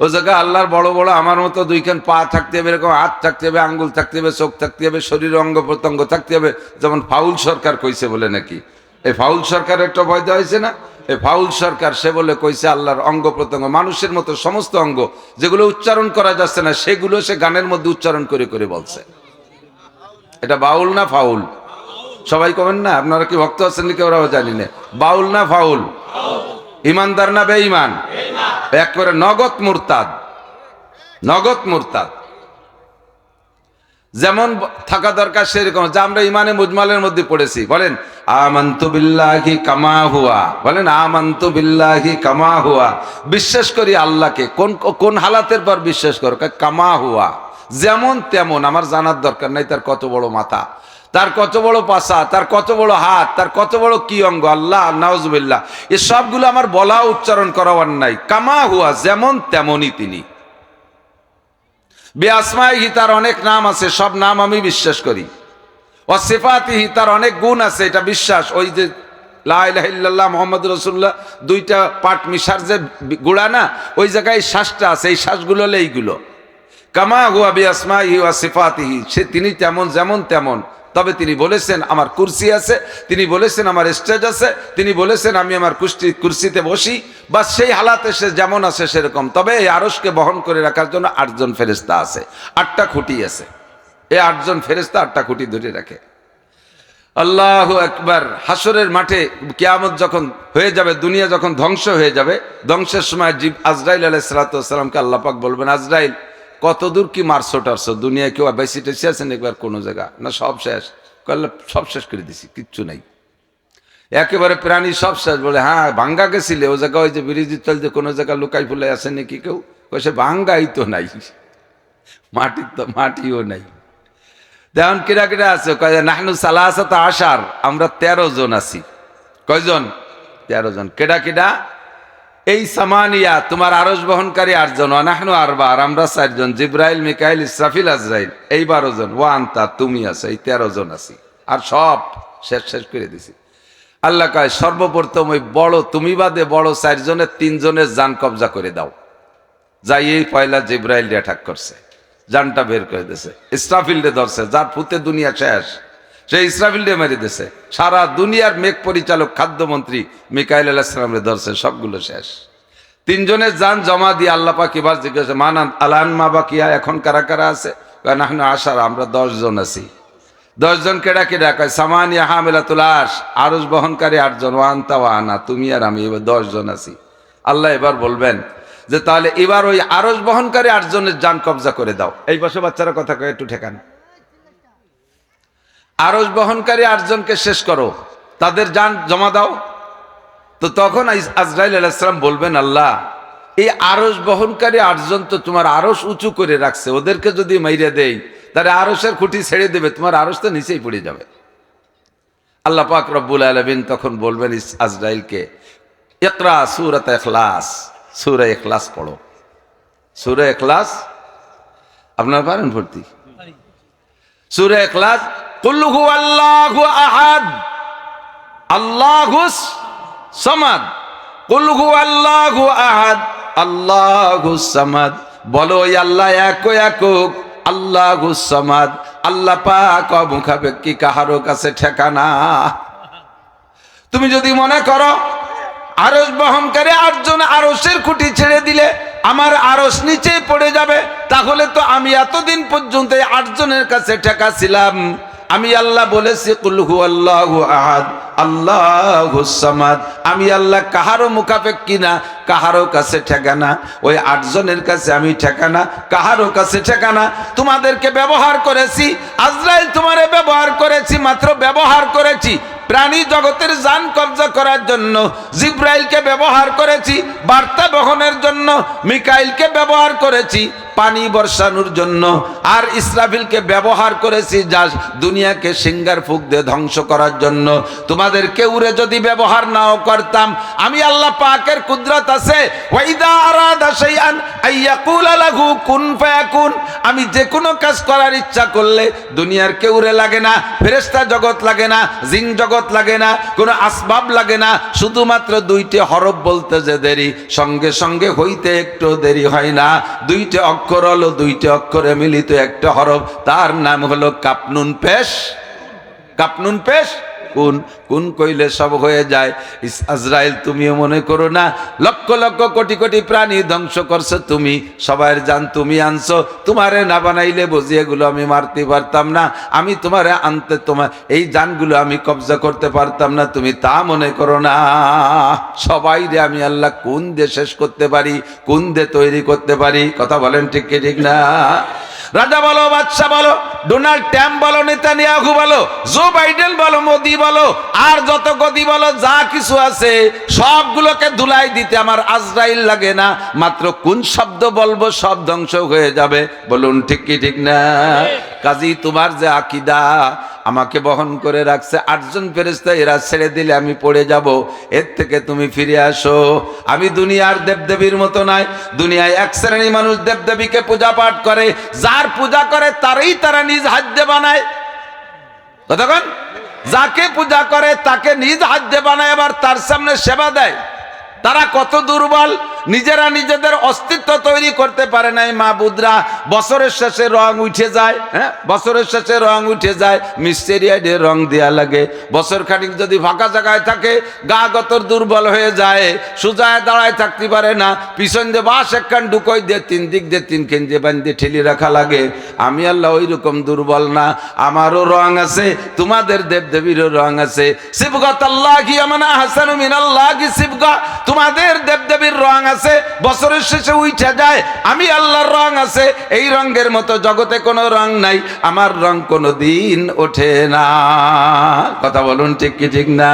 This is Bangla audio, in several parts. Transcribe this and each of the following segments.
ও জায়গায় আল্লাহর বড় বড় আমার মতো দুইখান পা থাকতে হবে, এরকম হাত থাকতে হবে, আঙ্গুল থাকতে হবে, চোখ থাকতে হবে, শরীর অঙ্গ প্রত্যঙ্গ থাকতে হবে, যেমন ফাউল সরকার কইছে বলে নাকি। এই ফাউল সরকার একটা ভয় দেওয়া হয়েছে না, এই ফাউল সরকার সে বলে কইছে আল্লাহর অঙ্গ প্রত্যঙ্গ মানুষের মতো সমস্ত অঙ্গ যেগুলো উচ্চারণ করা যাচ্ছে না সেগুলো সে গানের মধ্যে উচ্চারণ করে করে বলছে। এটা বাউল না ফাউল? সবাই কবেন না, আপনারা কি ভক্ত আছেন নাকি ওরাও জানি না। বাউল না ফাউল? ইমানদার না বেঈমান? একবারে নগদ মুরতাদ, নগদ মুরতাদ। যেমন থাকা দরকার সেরকম, যা আমরা ইমানে মুজমালের মধ্যে পড়েছি। বলেন আমানতু বিল্লাহি কামা হুয়া, বলেন আমানতু বিল্লাহি কামা হুয়া। বিশ্বাস করি আল্লাহকে। কোন কোন হালাতের পর বিশ্বাস করো? কামা হুয়া, যেমন তেমন। আমার জানার দরকার নাই তার কত বড় মাথা, তার কত বড় পাছা, তার কত বড় হাত, তার কত বড় কি অঙ্গ। আল্লাহ নাউজুবিল্লাহ, এ সবগুলো আমার বলা উচ্চারণ করাবার নাই। কামা হুয়া, যেমন তেমনই তিনি। বিআসমাইহি, তার অনেক নাম আছে, সব নাম আমি বিশ্বাস করি। ওয়া সিফাতিহি, তার অনেক গুণ আছে, এটা বিশ্বাস। ওই যে লা ইলাহা ইল্লাল্লাহ মুহাম্মাদুর রাসূলুল্লাহ দুইটা পাঠ মিশার যে গুড়া না, ওই জায়গায় শ্বাসটা আছে, এই শ্বাসগুলো হলো এইগুলো। কামা হুয়া বিআসমাইহি ওয়া সিফাতিহি, সে তিনি তেমন যেমন তেমন। তবে তিনি বলেছেন আমার কুরসি আছে, তিনি বলেছেন আমার স্টেজ আছে, তিনি বলেছেন আমি আমার কুরসিতে বসি। বা সেই হালাতে সে যেমন আছে সেরকম। তবে এই আরশকে বহন করে রাখার জন্য 8 জন ফেরেশতা আছে, 8টা খুঁটি আছে। এই 8 জন ফেরেশতা 8টা খুঁটি ধরে রাখে। আল্লাহু আকবার। হাসরের মাঠে কিয়ামত যখন হয়ে যাবে, দুনিয়া যখন ধ্বংস হয়ে যাবে, ধ্বংসের সময় আজরাইল আলাইহিস সালাতু ওয়াস সালামকে আল্লাহ পাক বলবেন, আজরাইল কত দূর কি মারছো টারছো, দুনিয়ায় কেউ বেশি টেসি আছেন একবার কোনো জায়গা না? সব শেষ। করলে সব শেষ করে দিছি, কিচ্ছু নাই, একেবারে প্রাণী সব শেষ। বলে হ্যাঁ ভাঙ্গা গেছিলে ও জায়গা, ওই যে ব্রিজের তল যে কোনো জায়গা লুকাই ফুলে আছে নাকি কেউ? সে ভাঙ্গাই তো নাই, মাটির তো মাটিও নাই। তেমন কিরা কিরা আছে, কয় নাহনু সালাসাতা আশার, আমরা 13 জন আছি। কয়জন? 13 জন। কেডা কেডা? এই সামানিয়া, তোমার আরশ বহনকারী 8 জন, নাহনু আরবা, আর আমরা 4 জন, জিব্রাইল মিকাইল ইসরাফিল আজরাইল, এই 12 জন। ওয়া আনতা, তুমি আছো, এই 13 জন আছি। আর সব শেষ শেষ করে দিছি। আল্লাহ কয় সর্বপ্রথম ওই বড় তুমি বাদে বড় 4 জনের 3 জনের জান কবজা করে দাও। যাই এই পয়লা জিব্রাইল অ্যাটাক করছে, জানটা বের করে দিয়েছে। ইসরাফিলকে ধরছে, যার ফুতে দুনিয়া শেষ, সেই ইসরাফিলকে মেরে দিয়েছে। সারা দুনিয়ার মেঘ পরিচালক খাদ্যমন্ত্রী মিকাইল আলাইহিস সালামকে ধরছে, সবগুলো শেষ। 3 জনের জান জমা দিয়ে আল্লাহ পাক এবার জিজ্ঞাসা মানান আলান মা বাকিয়া, এখন কারা কারা আছে? নাহনু আশারা, আমরা 10 জন আছি। 10 জন কেডা কেডা? কয় সামানিয়া হামিলাতুল আরশ, আরশ বহনকারী 8 জন, ওয়া আনতা ওয়া আনা, তুমি আর আমি, এবার 10 জন আছি। আল্লাহ এবার বলবেন যে তাহলে এবার ওই আরশ বহনকারী 8 জনের জান কবজা করে দাও। এই পাশে বাচ্চারা কথা কয়, একটু ঠেকান। আরশ বহনকারী 8 জনকে শেষ করো, তাদের জান জমা দাও। তো তখন আজরাইল আলাইহিস সালাম বলবেন, আল্লাহ এই আরশ বহনকারী 8 জন তো তোমার আরশ উঁচু করে রাখছে, ওদেরকে যদি মাইরে দেই তাহলে আরশের খুঁটি ছেড়ে দেবে, তোমার আরশ তো নিচেই পড়ে যাবে। আল্লাহ পাক রব্বুল আলামিন তখন বলবেন আজরাইলকে, ইকরা সূরাত ইখলাস, সূরা ইখলাস পড়ো। সূরা ইখলাস আপনারা পারেন পড়তে? সূরা ইখলাস, কুল হুয়াল্লাহু আহাদ আল্লাহুস সামাদ, কুল হুয়াল্লাহু আহাদ আল্লাহুস সামাদ। বলো ওই আল্লাহ এক একক, আল্লাহুস সামাদ। আল্লাহ পাক মুখাপেক্ষী, কাহারও কাছে ঠেকানা। তুমি যদি মনে করো আরশ বহনকারী 8 জন আরশের খুঁটি ছেড়ে দিলে আমার আরশ নিচে পড়ে যাবে, তাহলে তো আমি এতদিন পর্যন্ত 8 জনের কাছে ঠেকা ছিলাম। আমি আল্লাহ বলেছি কুল হুয়াল্লাহু আহাদ আল্লাহুস সামাদ, আমি আল্লাহ কাহারও মুখাপেক্ষী না, কাহারও কাছে ঠেকানা। ওই 8 জনের কাছে আমি ঠেকানা, কাহারও কাছে ঠেকানা। তোমাদেরকে ব্যবহার করেছি, আজরাইল তোমারে ব্যবহার করেছি, মাত্র ব্যবহার করেছি প্রাণী জগতের জান কবজা করার জন্য। জিব্রাইলকে ব্যবহার করেছি বার্তা বহনের জন্য, মিকাইলকে ব্যবহার করেছি পানি বর্ষানোর জন্য, আর ইসরাফিলকে ব্যবহার করেছি যা দুনিয়াকে সিঙ্গার ফুক দিয়ে ধ্বংস করার জন্য। তোমাদেরকে উড়ে যদি ব্যবহার নাও করতাম, আমি আল্লাহ পাকের কুদরত আছে, ওয়াইদা আরাদা শাইআন আইয়াকুলা লাহু কুন ফায়াকুন। আমি যে কোনো কাজ করার ইচ্ছা করলে দুনিয়ার কেউরে লাগে না, ফেরেশতা জগৎ লাগে না, জিন জগৎ লাগে না, কোনো আসবাব লাগে না, শুধুমাত্র দুইটি হরফ বলতে যে দেরি, সঙ্গে সঙ্গে হইতে একটু দেরি হয় না। দুইটি অক্ষর হলো, দুইটি অক্ষরে মিলিত একটা হরফ, তার নাম হলো কাপনুন পেশ। কাপনুন পেশ কুন। কুন কইলে সব হয়ে যায়। আজরাইল তুমিও মনে করো না লক্ষ লক্ষ কোটি কোটি প্রাণী ধ্বংস করছো তুমি, সবার জান তুমি আনছো, তোমারে না বানাইলে বুঝি এগুলো আমি মারতে পারতাম না, আমি তোমারে আনতে তোমার এই জানগুলো আমি কবজা করতে পারতাম না, তুমি তা মনে করো না। সবাই রে আমি আল্লাহ কোন দিয়ে শেষ করতে পারি, কোন দিয়ে তৈরি করতে পারি, কথা বলেন ঠিক কি ঠিক না? রাজা বলো, বাদশা বলো, ডোনাল্ড ট্রাম্প বলো, নেতানিয়াহু বলো, জো বাইডেন বলো, মোদি বলো, আর যত গদি বলো, যা কিছু আছে সবগুলোকে ধুলাই দিতে আমার আজরাইল লাগে না। মাত্র কোন শব্দ বলবো সব ধ্বংস হয়ে যাবে। বলুন ঠিক কি ঠিক না? কাজী তোমার যে আকীদা আমাকে বহন করে রাখছে 8 জন ফেরেশতা, এরা ছেড়ে দিলে আমি পড়ে যাব, এর থেকে তুমি ফিরে আসো। আমি দুনিয়ার দেবদেবীর মতো নাই। দুনিয়ায় এক শ্রেণী মানুষ দেবদেবীকে পূজা পাঠ করে, যার পূজা করে তারই তারা নিজ হাত দিয়ে বানায়। কতক্ষণ যাকে পূজা করে তাকে নিজ হাত দিয়ে বানায়, আবার তার সামনে সেবা দেয়। তারা কত দুর্বল, নিজেরা নিজেদের অস্তিত্ব তৈরি করতে পারে নাই। মাবুদরা বছরের শেষে রং উঠে যায়, হ্যাঁ বছরের শেষে রং উঠে যায়, মিস্টেরিয়া দিয়ে রং দেওয়া লাগে। বছর খানিক যদি ফাঁকা জায়গায় থাকে, গা গতর দুর্বল হয়ে যায়, সুজায় দাঁড়ায় থাকতে পারে না, পিছন দিয়ে বাঁশ একখান ঢুকোই দিয়ে 3 দিক দিয়ে 3 কেন্দ্রে বান্ধে ঠেলি রাখা লাগে। আমি আল্লাহ ওই রকম দুর্বল না, আমারও রং আছে, তোমাদের দেবদেবীরও রং আছে। সিবগাতাল্লাহি আমানা হাসানু মিনাল্লাহি সিবগা, তোমাদের দেবদেবীর রং আছে, বছরের শেষে উঠে যায়। আমি আল্লাহর রং আছে, এই রঙের মতো জগতে কোনো রং নাই, আমার রং কোনো দিন ওঠে না। কথা বলুন ঠিক কি ঠিক না?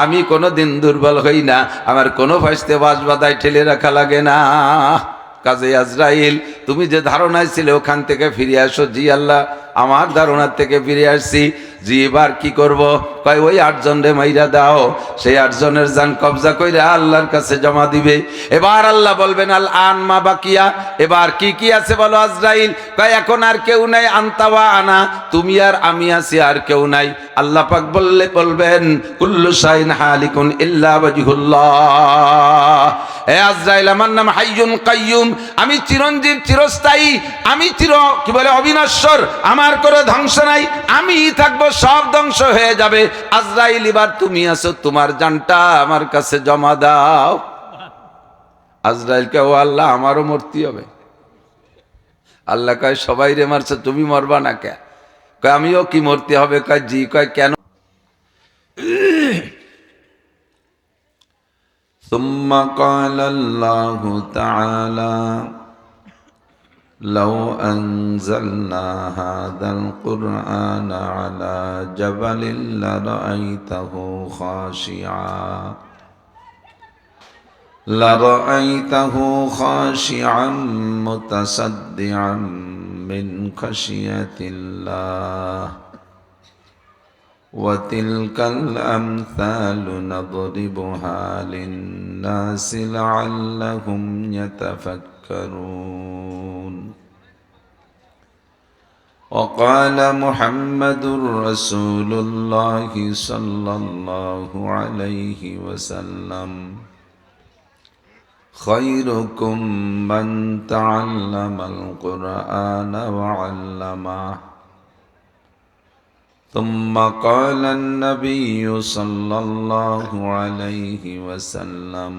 আমি কোনো দিন দুর্বল হই না, আমার কোনো ফাইস্তে বাঁশ বাদায় ঠেলে রাখা লাগে না। কাজে আজরাইল তুমি যে ধারণায় ছিলে ওখান থেকে ফিরে আসো। জি আল্লাহ, আমার ধারণার থেকে ফিরে আসছি। জি এবার কি করব? কয় ওই 8 জন রে মাইরা দাও, সেই 8 জনের জান কবজা কইরা আল্লাহর কাছে জমা দিবে। এবার আল্লাহ বলবেন আল আন মা বাকিয়া, এবার কি কি আছে বলো আজরাইল? কয় এখন আর কেউ নাই, আনতাওয়া আনা, তুমি আর আমি আছি, আর কেউ নাই। আল্লাহ পাক বলবেন কুল্লু শাইন হালিকুন ইল্লা ওয়াজহুল্লাহ। হে আজরাইল, আমার নাম হাইয়ুন কাইয়ুম, আমি চিরঞ্জীব, চিরস্থায়ী, আমি কি বলে অবিনশ্বর, আমার কোনো ধ্বংস নাই, আমি থাকবো, সব ধ্বংস হয়ে যাবে। আজরাইল এবার তুমি আছো, তোমার জানটা আমার কাছে জমা দাও। আজরাইলকে, ও আল্লাহ আমারও মরতে হবে। আল্লাহ কয় সবাই রে মারছে, তুমি মরবা না কে? কয় আমিও কি মরতে হবে? কয় জি। কয় কেন? ثم قال الله تعالى لو أنزلنا هذا القرآن على جبل لرأيته خاشعا متصدعا من خشية الله وتلك الأمثال نضربها للناس لعلهم يتفكرون وقال محمد رسول الله صلى الله عليه وسلم خيركم من تعلم القرآن وعلمه ثم قال النبي صلى الله عليه وسلم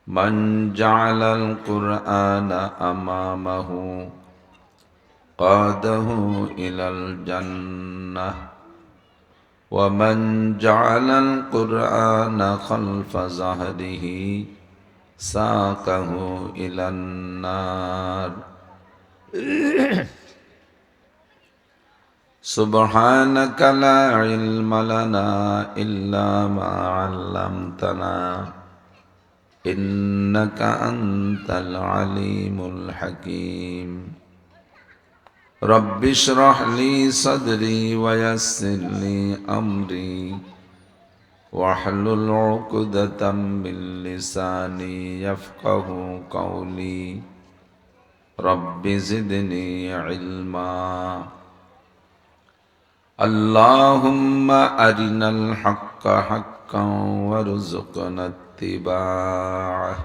من جعل القرآن أمامه قاده إلى الجنة ومن جعل القرآن خلف ظهره ساقه إلى النار سبحانك لا علم لنا إلا ما علمتنا إنك أنت العليم الحكيم رب اشرح لي صدري ويسر لي أمري واحلل عقدة من لساني يفقه قولي رب زدني علما اللهم أرنا الحق حقا وارزقنا اتباعه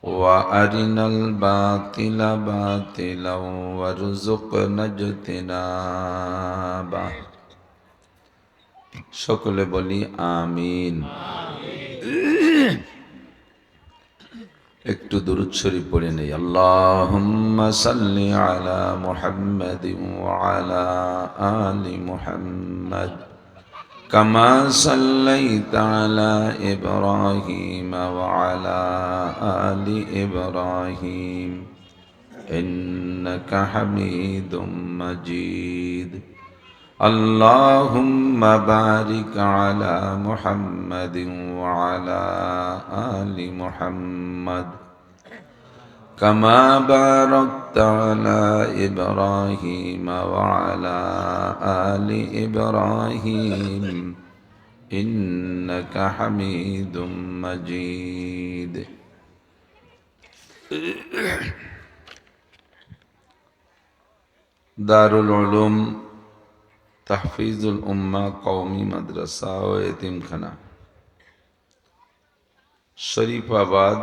وأرنا الباطل باطلا وارزقنا اجتنابه সকলে বলি আমিন। একটু দুরূদ শরীফ পড়ে নেই। আল্লাহুম্মা সাল্লি আলা মুহাম্মাদিন ওয়া আলা আলি মুহাম্মাদ কামা সাল্লাইতা আলা ইব্রাহিম ওয়া আলা আলি ইব্রাহিম ইন্নাকা হামিদুম মাজিদ। اللهم بارك على محمد وعلى آل محمد كما باركت على إبراهيم وعلى آل إبراهيم إنك حميد مجيد। دار العلوم তাহফিজুল উম্মাহ কওমি মাদ্রাসা ও এতিমখানা শরীফাবাদ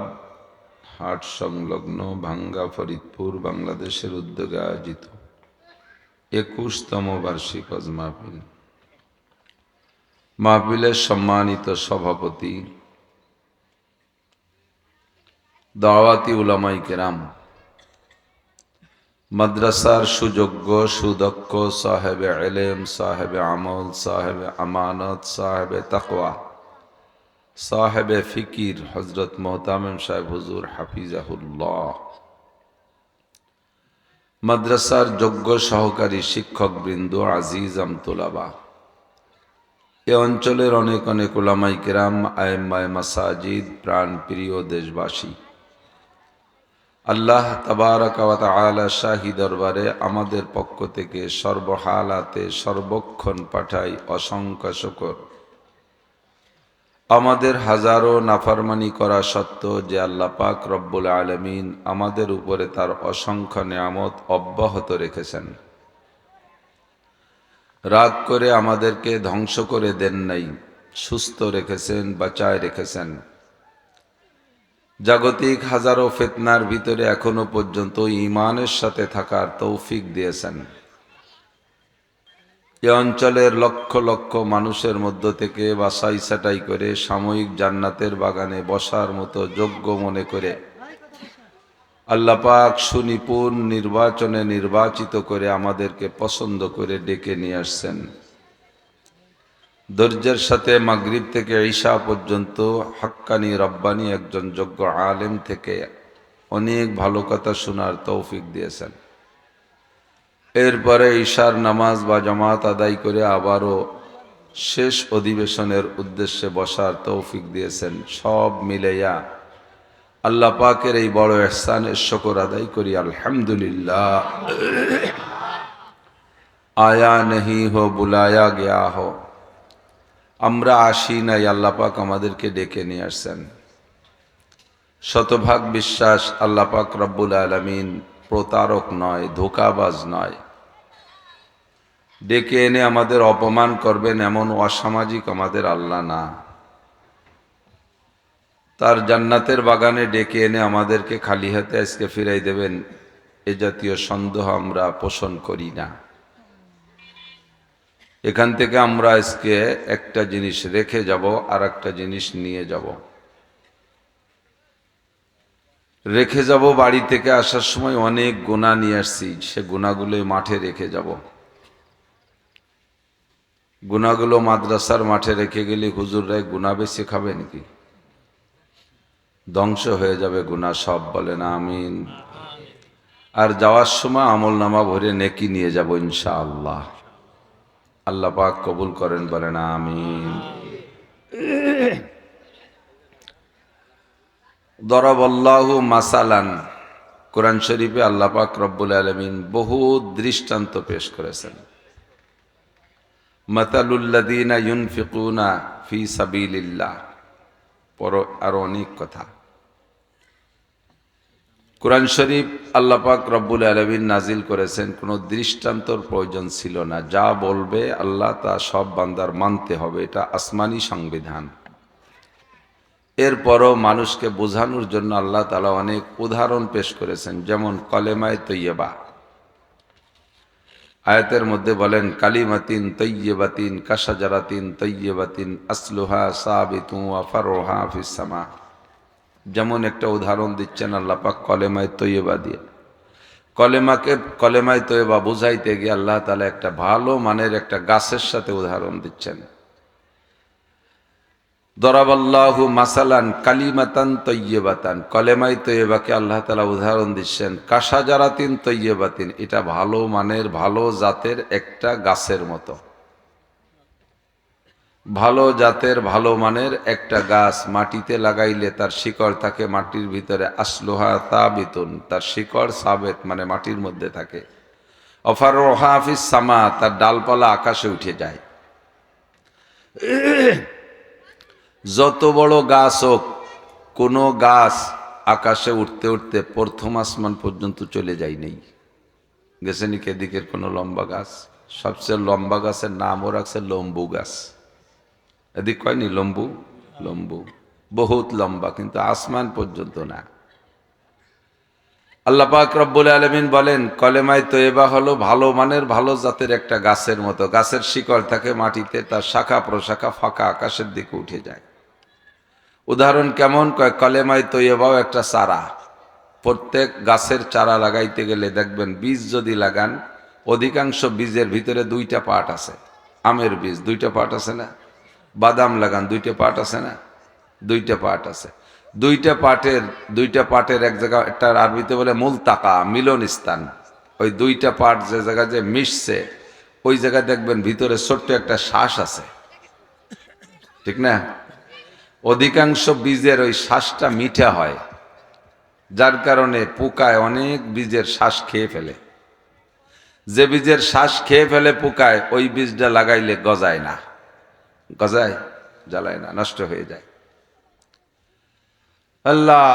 হাট সংলগ্ন ভাঙ্গা ফরিদপুর বাংলাদেশের উদ্যোগে আয়োজিত 21তম বার্ষিক হজ মাহফিল। মাহফিলের সম্মানিত সভাপতি দাওয়াতি উলামায়ে কেরাম, মাদ্রাসার সুযোগ্য সুদক্ষ সাহেবে ইলম, সাহেবে আমল, সাহেবে আমানত, সাহেবে তাকওয়া, সাহেবে ফিকির হযরত মোহতামিম সাহেব হুজুর হাফিজাহুল্লাহ, মাদ্রাসার যোগ্য সহকারী শিক্ষকবৃন্দ, আজিজ আমতুলাবা, এ অঞ্চলের অনেক অনেক উলামায়ে কেরাম, আইম্মায়ে মাসাজিদ, প্রাণপ্রিয় দেশবাসী, আল্লাহ তাবারাকা ওয়া তাআলা শাহী দরবারে আমাদের পক্ষ থেকে সর্বহালাতে সর্বক্ষণ পাঠাই অসংখ্য শুকর। আমাদের হাজারো নাফরমানি করা সত্ত্বেও যে আল্লাহ পাক রব্বুল আলামিন আমাদের উপরে তার অসংখ্য নিয়ামত অব্যাহত রেখেছেন, রাগ করে আমাদেরকে ধ্বংস করে দেন নাই, সুস্থ রেখেছেন, বাঁচায় রেখেছেন। জাগতিক হাজারো ফিতনার ভিতরে এখনো পর্যন্ত ঈমানের সাথে থাকার তৌফিক দিয়েছেন। এ অঞ্চলের লক্ষ লক্ষ মানুষের মধ্য থেকে বাছাই ছাঁটাই করে সাময়িক জান্নাতের বাগানে বসার মতো যোগ্য মনে করে আল্লাহ পাক সুনিপুণ নির্বাচনে নির্বাচিত করে আমাদেরকে পছন্দ করে ডেকে নিয়ে আসছেন। ধৈর্যের সাথে মাগরিব থেকে ঈশা পর্যন্ত হাক্কানি রব্বানি একজন যোগ্য আলেম থেকে অনেক ভালো কথা শোনার তৌফিক দিয়েছেন। এরপরে ঈশার নামাজ বা জামাত আদায় করে আবারও শেষ অধিবেশনের উদ্দেশ্যে বসার তৌফিক দিয়েছেন। সব মিলাইয়া আল্লাহ পাকের এই বড় ইহসানের শুকর আদায় করি আলহামদুলিল্লাহ। আয়া नहीं हो बुलाया गया हो, আমরা আসি নাই, আল্লাহ পাক আমাদেরকে ডেকে নিয়ে আসছেন। শতভাগ বিশ্বাস আল্লাহ পাক রব্বুল আলামিন প্রতারক নয়, ধোঁকাবাজ নয়। ডেকে এনে আমাদের অপমান করবেন এমন অসামাজিক আমাদের আল্লাহ না। তার জান্নাতের বাগানে ডেকে এনে আমাদেরকে খালি হাতে আজকে ফিরাই দেবেন, এ জাতীয় সন্দেহ আমরা পোষণ করি না। এখান থেকে আমরা আজকে একটা জিনিস রেখে যাব, আর একটা জিনিস নিয়ে যাব। রেখে যাব, বাড়ি থেকে আসার সময় অনেক গুনাহ নিয়ে আসছি, সে গুনাহগুলো মাঠে রেখে যাব। গুনাহগুলো মাদ্রাসার মাঠে রেখে গেলে হুজুররাই গুনাহ বেশি খাবে নাকি? ধ্বংস হয়ে যাবে গুনাহ সব, বলেন আমিন। আর যাওয়ার সময় আমলনামা ভরে নেকি নিয়ে যাব ইনশাআল্লাহ। আল্লাহ পাক কবুল করেন, বলেন আমিন। দরাবাল্লাহু মাসালান, কোরআন শরীফে আল্লাহ পাক রব্বুল আলামিন বহু দৃষ্টান্ত পেশ করেছেন। মাতালুল্লাযীনা ইউনফিকুনা ফি সাবিলিল্লাহ। পর আরো অনেক কথা। কোরআন শরীফ আল্লাহ পাক রব্বুল আলামিন নাজিল করেছেন, কোনো দৃষ্টান্তর প্রয়োজন ছিল না। যা বলবে আল্লাহ তা সব বান্দার মানতে হবে, এটা আসমানি সংবিধান। এরপরও মানুষকে বোঝানোর জন্য আল্লাহ তাআলা অনেক উদাহরণ পেশ করেছেন, যেমন কলেমায়ে তৈয়বা। আয়াতের মধ্যে বলেন, কালিমাতিন তৈয়বাতিন কাশাজারাতিন তৈয়বাতিন আসলুহা সাবিতুন ওয়া ফারউহা ফিস সামা। যেমন একটা উদাহরণ দিচ্ছেন আল্লাহ পাক কলেমায়ে তৈয়বা দিয়ে। কলেমায়ে তৈয়বা বুঝাইতে গিয়ে আল্লাহ তাআলা একটা ভালো মানের একটা গাছের সাথে উদাহরণ দিচ্ছেন। দরাবাল্লাহু মাসালান কালিমাতান তৈয়বাতান, কলেমায়ে তৈয়বাকে আল্লাহ তাআলা উদাহরণ দিচ্ছেন কাশাজারাতিন তৈয়বাতিন, এটা ভালো মানের ভালো জাতের একটা গাছের মতো। ভালো জাতের ভালো মানের একটা গাছ মাটিতে লাগাইলে তার শিকড় থাকে মাটির ভিতরে, আসলুহা তাবিতুন, তার শিকড় সাবেত মানে মাটির মধ্যে থাকে। অফারুহা ফিস সামা, তার ডালপালা আকাশে উঠে যায়। যত বড় গাছ হোক, কোনো গাছ আকাশে উঠতে উঠতে প্রথম আসমান পর্যন্ত চলে যায় নেই। গেছে নি এদিকের কোনো লম্বা গাছ? সবচেয়ে লম্বা গাছের নামও রাখছে লম্বু গাছ। এদিক কয়নি লম্বু? লম্বু বহুত লম্বা, কিন্তু আসমান পর্যন্ত না। আল্লাহ পাক রব্বুল আলামিন বলেন, কলেমায়ে তৈয়বা হলো ভালো মানের ভালো জাতের একটা গাছের মতো। গাছের শিকড় থাকে মাটিতে, তার শাখা প্রশাখা ফাঁকা আকাশের দিকে উঠে যায়। উদাহরণ কেমন? কয় কলেমায়ে তৈয়বাও একটা চারা। প্রত্যেক গাছের চারা লাগাইতে গেলে দেখবেন, বীজ যদি লাগান, অধিকাংশ বীজের ভিতরে দুইটা পার্ট আছে। আমের বীজ দুইটা পার্ট আছে না? বাদাম লাগান, দুইটা পার্ট আছে না? দুইটা পার্ট আছে। দুইটা পার্টের এক জায়গা, একটা আরবিতে বলে মুলতাকা, মিলন স্থান। ওই দুইটা পার্ট যে জায়গায় যে মিশছে, ওই জায়গায় দেখবেন ভিতরে ছোট্ট একটা শ্বাস আছে, ঠিক না? অধিকাংশ বীজের ওই শ্বাসটা মিঠা হয়, যার কারণে পোকায় অনেক বীজের শ্বাস খেয়ে ফেলে। যে বীজের শ্বাস খেয়ে ফেলে পোকায়, ওই বীজটা লাগাইলে গজায় না। গজায়? জ্বালায় না, নষ্ট হয়ে যায়। আল্লাহ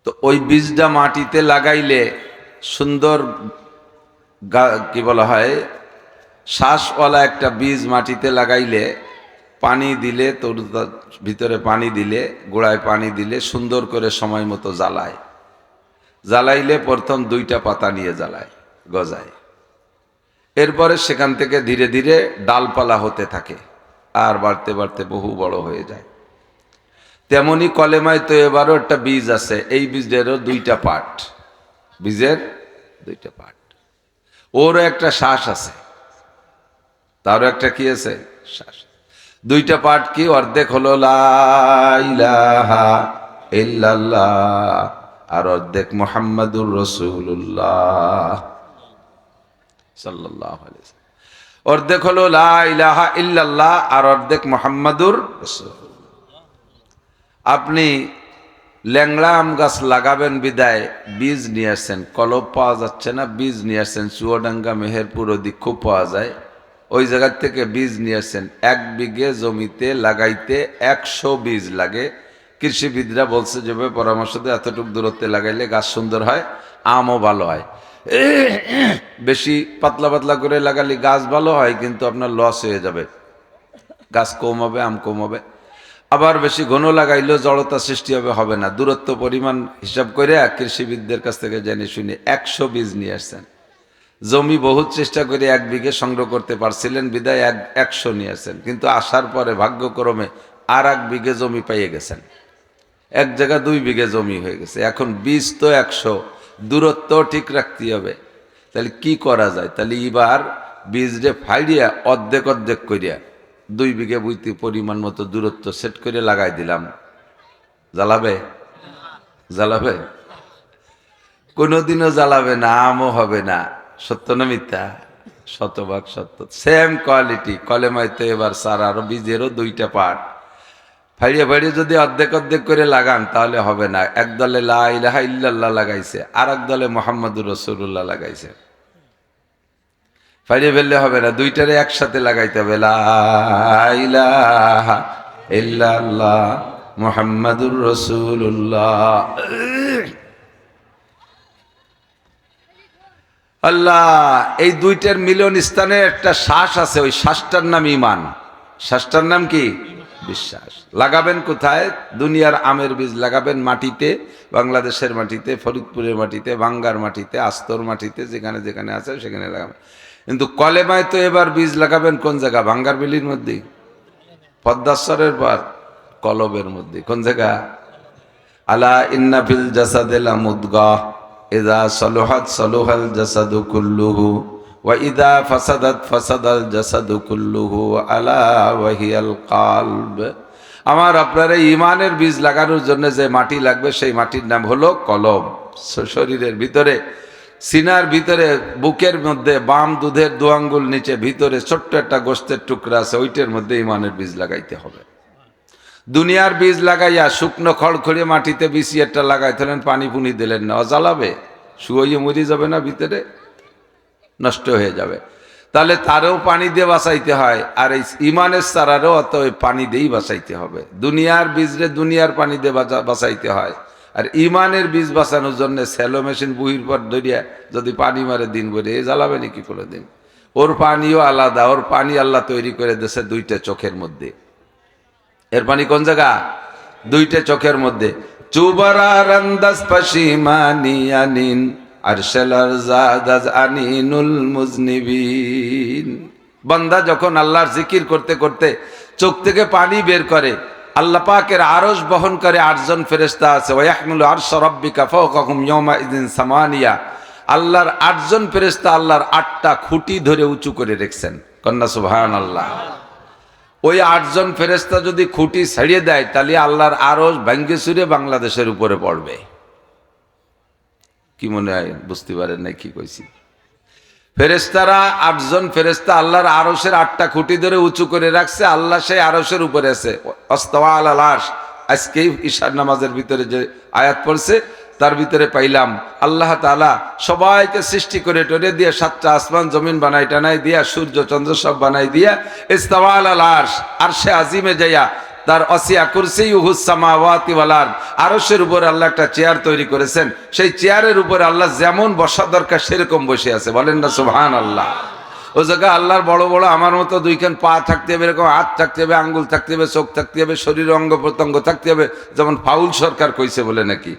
তো ওই বীজটা মাটিতে লাগাইলে সুন্দর, কি বলা হয়, শ্বাসওয়ালা একটা বীজ মাটিতে লাগাইলে পানি দিলে, তোর ভিতরে পানি দিলে, গোড়ায় পানি দিলে সুন্দর করে সময় মতো জ্বালায়। জ্বালাইলে প্রথম দুইটা পাতা নিয়ে জ্বালায়, গজায়। এরপরে সেখান থেকে ধীরে ধীরে ডালপালা হতে থাকে, আর বাড়তে বাড়তে বহু বড় হয়ে যায়। তেমনি কলেমায়ে তৈয়বারও একটা বীজ আছে, এই বীজেরও দুইটা পার্ট, বীজের দুইটা পার্ট। ওরও একটা শ্বাস আছে, তারও একটা কি আছে? শ্বাস। দুইটা পার্ট কি? অর্ধেক হলো লা ইলাহা ইল্লাল্লাহ, আর অর্ধেক মুহাম্মাদুর রাসূলুল্লাহ সাল্লাল্লাহু আলাইহি ওয়াসাল্লাম। অর্ধেক হলো লা ইলাহা ইল্লাল্লাহ, আর অর্ধেক মুহাম্মাদুর রাসূল। আপনি ল্যাংড়া আম গাছ লাগাবেন বিদায় বীজ নিয়ে আসছেন, কলব পাওয়া যাচ্ছে না, বীজ নিয়ে আসছেন চুয়াডাঙ্গা মেহেরপুর ওদিক খুব পাওয়া যায়, ওই জায়গার থেকে বীজ নিয়ে আসছেন। 1 বিঘে জমিতে লাগাইতে 100 বীজ লাগে। কৃষিবিদরা বলছে যে পরামর্শ দিয়ে এতটুকু দূরত্বে লাগাইলে গাছ সুন্দর হয়, আমও ভালো হয়। বেশি পাতলা পাতলা করে লাগালে গাছ ভালো হয়, কিন্তু আপনার লস হয়ে যাবে, গাছ কম হবে, আম কম হবে। আবার বেশি ঘন লাগাইলেও জড়তা সৃষ্টি হবে না। দূরত্ব পরিমাণ হিসাব করে কৃষিবিদদের কাছ থেকে জেনে শুনে 100 বীজ নিয়ে আসছেন। জমি বহুত চেষ্টা করে 1 বিঘে সংগ্রহ করতে পারছিলেন বিদায় 100 নিয়ে আসছেন, কিন্তু আসার পরে ভাগ্যক্রমে আর 1 বিঘে জমি পাইয়ে গেছেন, এক জায়গা 2 বিঘে জমি হয়ে গেছে। এখন বীজ তো 100, দূরত্ব ঠিক রাখতে হবে। তাহলে কি করা যায়? তাহলে এবার বীজরে ফাইড়িয়া অর্ধেক অর্ধেক করিয়া 2 বিঘে বইতে পরিমাণ মতো দূরত্ব সেট করে লাগাই দিলাম। জ্বালাবে? জ্বালাবে? কোনোদিনও জ্বালাবে না, আমও হবে না। সত্য না মিথ্যা? শতভাগ সত্য। সেম কোয়ালিটি কলেমায়ে তৈয়বার সারা আর বীজেরও 2টা পার্ট। ফাইড়িয়ে ফাইড়িয়ে যদি অর্ধেক অর্ধেক করে লাগান তাহলে হবে না। এক দলে লা ইলাহা ইল্লাল্লাহ লাগাইছে, আর এক দলে মুহাম্মাদুর রাসূলুল্লাহ লাগাইছে। ফাইরে ফেললে হবে না, দুইটারে একসাথে লাগাইতে হবে। লা ইলাহা ইল্লাল্লাহ মুহাম্মাদুর রাসূলুল্লাহ। আল্লাহ, এই দুইটার মিলন স্থানে একটা শ্বাস আছে, ওই শ্বাসটার নাম ঈমান। শ্বাসটার নাম কি? বিশ্বাস। লাগাবেন কোথায়? দুনিয়ার আমের বীজ লাগাবেন মাটিতে, বাংলাদেশের মাটিতে, ফরিদপুরের মাটিতে, ভাঙ্গার মাটিতে, আস্তর মাটিতে, যেখানে যেখানে আছে সেখানে লাগাবেন। কিন্তু কলেমায় তো এবার বীজ লাগাবেন কোন জায়গা? ভাঙ্গার বিলির মধ্যে, পদ্মাশ্বরের পর কলবের মধ্যে। কোন জায়গা? আলা ইন্না ফিল জাসাদি লামুদগাহ ইযা সালুহাত সালুহাল জাসাদু কুল্লুহু ওয়া ইযা ফাসাদাত ফাসাদাল জাসাদু কুল্লুহু আলা ওয়া হিয়াল কলব। আমার আপনারা ঈমানের বীজ লাগানোর জন্য যে মাটি লাগবে সেই মাটির নাম হলো কলব। শরীরের ভিতরে, সিনার ভিতরে, বুকের মধ্যে, বাম দুধের দু আঙ্গুল নিচে ভিতরে ছোট্ট একটা গোশতের টুকরা আছে, ওইটার মধ্যে ঈমানের বীজ লাগাইতে হবে। দুনিয়ার বীজ লাগাইয়া শুকনো খড়খড়িয়ে মাটিতে বিছিয়ে একটা লাগাইতেলেন, পানি পুনি দিলেন না, জ্বালাবে, শুয়ে মরে যাবে না, ভিতরে নষ্ট হয়ে যাবে। তাহলে তারও পানি দিয়ে বাঁচাইতে হয়, আর এই ঈমানের চারারও অত পানি দিয়েই বাঁচাইতে হবে। দুনিয়ার বীজরে দুনিয়ার পানি দিয়ে বাঁচাইতে হয়, আর ঈমানের বীজ বাঁচানোর জন্য স্যালো মেশিন বুহির পর ধরিয়া যদি পানি মারে দিন ভরে, এ জ্বালাবে নাকি কোনো দিন? ওর পানিও আলাদা, ওর পানি আল্লাহ তৈরি করে দিয়েছে দুইটা চোখের মধ্যে। এর পানি কোন জায়গা? দুইটা চোখের মধ্যে। চুবারার আন্দাজ পাশিমানি আনিন আরশালার জাদাজ আনিনুল মুজনিবিন। বান্দা যখন আল্লাহর জিকির করতে করতে চোখ থেকে পানি বের করে, আল্লাহ পাকের আরশ বহন করে 8 জন ফেরেশতা আছে। ওয়া ইয়াহমিলু আরশ রাব্বিকা ফাওকাহুম ইয়াওমা ইযিন সামানিয়া। আল্লাহর 8 জন ফেরেশতা আল্লাহর 8টা খুঁটি ধরে উঁচু করে রেখেছেন। কন্যা সুবহানাল্লাহ। ওই 8 জন ফেরেশতা যদি খুঁটি ছাড়িয়ে দেয়, তাহলে আল্লাহর আরশ ভাঙ্গে চুরে বাংলাদেশের উপরে পড়বে। কি মনে হয়? বুঝতে পারেন নাই কি কইছি? ফেরেশতারা 8 জন ফেরেশতা আল্লাহর আরশের 8টা খুঁটি ধরে উঁচু করে রাখছে। আল্লাহ সেই আরশের উপরে আছে। আস্তাওয়া আলাল আরশ। আজকে ঈশার নামাজের ভিতরে যে আয়াত পড়ছে তার ভিতরে পাইলাম আল্লাহ তাআলা সবাইকে সৃষ্টি করে টরে দিয়ে 7টা আসমান জমিন বানাই টানাই দিয়া, সূর্য চন্দ্র সব বানাই দিয়া, ইস্তাওয়া আলাল আরশ, আরশে আজিমে যাইয়া তার অসিয়া কুরসিয়ুহুস সামাওয়াতি ওয়াল আরদ, আরশের উপরে আল্লাহ একটা চেয়ার তৈরি করেছেন। সেই চেয়ারের উপরে আল্লাহ যেমন বসা দরকার সেরকম বসে আছে। বলেন না সুবহানাল্লাহ। ও জায়গায় আল্লাহর বড় বড় আমার মতো দুইখান পা থাকতে হবে, এরকম হাত থাকতে হবে, আঙ্গুল থাকতে হবে, চোখ থাকতে হবে, শরীর অঙ্গ প্রত্যঙ্গ থাকতে হবে। যেমন ফাউল সরকার কইছে বলে নাকি,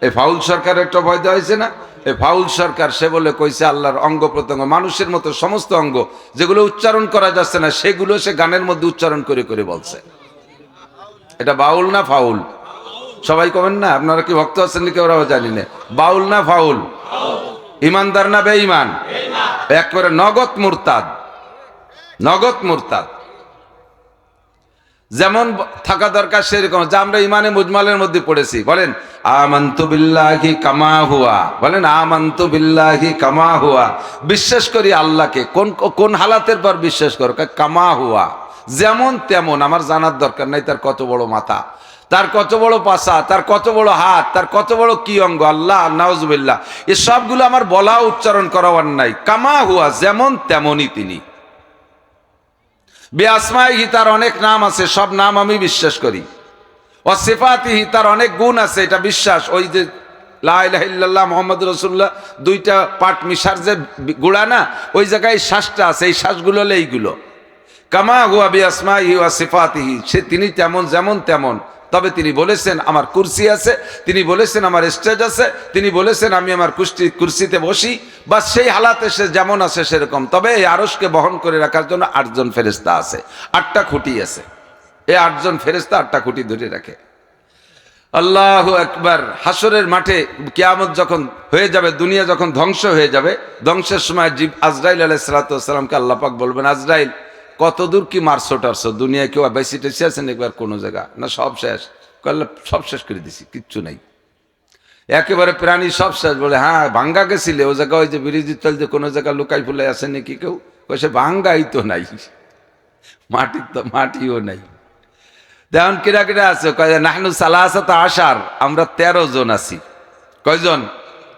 এই ফাউল সরকার একটা ভয় দেওয়া হয়েছে না? এই ফাউল সরকার সে বলে কইছে আল্লাহর অঙ্গ প্রত্যঙ্গ মানুষের মতো সমস্ত অঙ্গ যেগুলো উচ্চারণ করা যাচ্ছে না সেগুলো সে গানের মধ্যে উচ্চারণ করে করে বলছে। এটা বাউল না ফাউল? সবাই কমেন না। আপনারা কি ভক্ত আছেন নাকি ওরাও জানি না। বাউল না ফাউল? ইমানদার না বেঈমান? একবারে নগদ মুরতাদ, নগদ মুরতাদ। যেমন থাকা দরকার সেরকম। যা আমরা ইমানে মুজমালের মধ্যে পড়েছি, বলেন আমানতু বিল্লাহি কামা হুয়া। বলেন আমানতু বিল্লাহি কামা হুয়া। বিশ্বাস করি আল্লাহকে। কোন কোন হালাতের পর বিশ্বাস করো? কামা হুয়া, যেমন তেমন। আমার জানার দরকার নাই তার কত বড় মাথা, তার কত বড় পাছা, তার কত বড় হাত, তার কত বড় কি অঙ্গ। আল্লাহ নাউজুবিল্লাহ, এই সবগুলো আমার বলা উচ্চারণ করার নাই। কামা হুয়া, যেমন তেমনই তিনি। বিআসমাইহি, তার অনেক নাম আছে, সব নাম আমি বিশ্বাস করি। ওয়া সিফাতিহি, তার অনেক গুণ আছে, এটা বিশ্বাস। ওই যে লা ইলাহা ইল্লাল্লাহ মুহাম্মাদুর রাসূলুল্লাহ দুইটা পাট মিশার যে গুড়া না, ওই জায়গায় শ্বাসটা আছে, এই শ্বাসগুলো হলো এইগুলো। কামা হুয়া বিআসমাইহি ওয়া সিফাতিহি, সে তিনি তেমন যেমন তেমন। তবে তিনি বলেছেন আমার কুরসি আছে, তিনি বলেছেন আমার স্টেজ আছে, তিনি বলেছেন আমি আমার কুরসিতে বসি। বা সেই হালাতে সে যেমন আছে সেরকম। তবে এই আরশকে বহন করে রাখার জন্য 8 জন ফেরেশতা আছে, 8টা খুঁটি আছে। এই 8 জন ফেরেশতা 8টা খুঁটি ধরে রাখে। আল্লাহু আকবার। হাসরের মাঠে কিয়ামত যখন হয়ে যাবে, দুনিয়া যখন ধ্বংস হয়ে যাবে, ধ্বংসের সময় আজরাইল আলাইহিস সালাতু ওয়াস সালামকে আল্লাহ পাক বলবেন, আজরাইল কতদূর কি মারছো টারছো? দুনিয়ায় কেউ বেশি টেসি আছেন একবার কোনো জায়গা না? সব শেষ। আল্লাহ সব শেষ করে দিছি, কিচ্ছু নাই, একেবারে প্রাণী সব শেষ। বলে হ্যাঁ ভাঙ্গা গেছিলে ও জায়গা, ওই যে ব্রিজের তল যে কোনো জায়গা লুকাই ফুলে আছে নাকি কেউ? সে ভাঙ্গাই তো নাই, মাটি তো মাটিও নাই। তেমন কিরা কিরা আছে? নাহনু সালাসাত আশার, আমরা 13 জন আছি। কয়জন?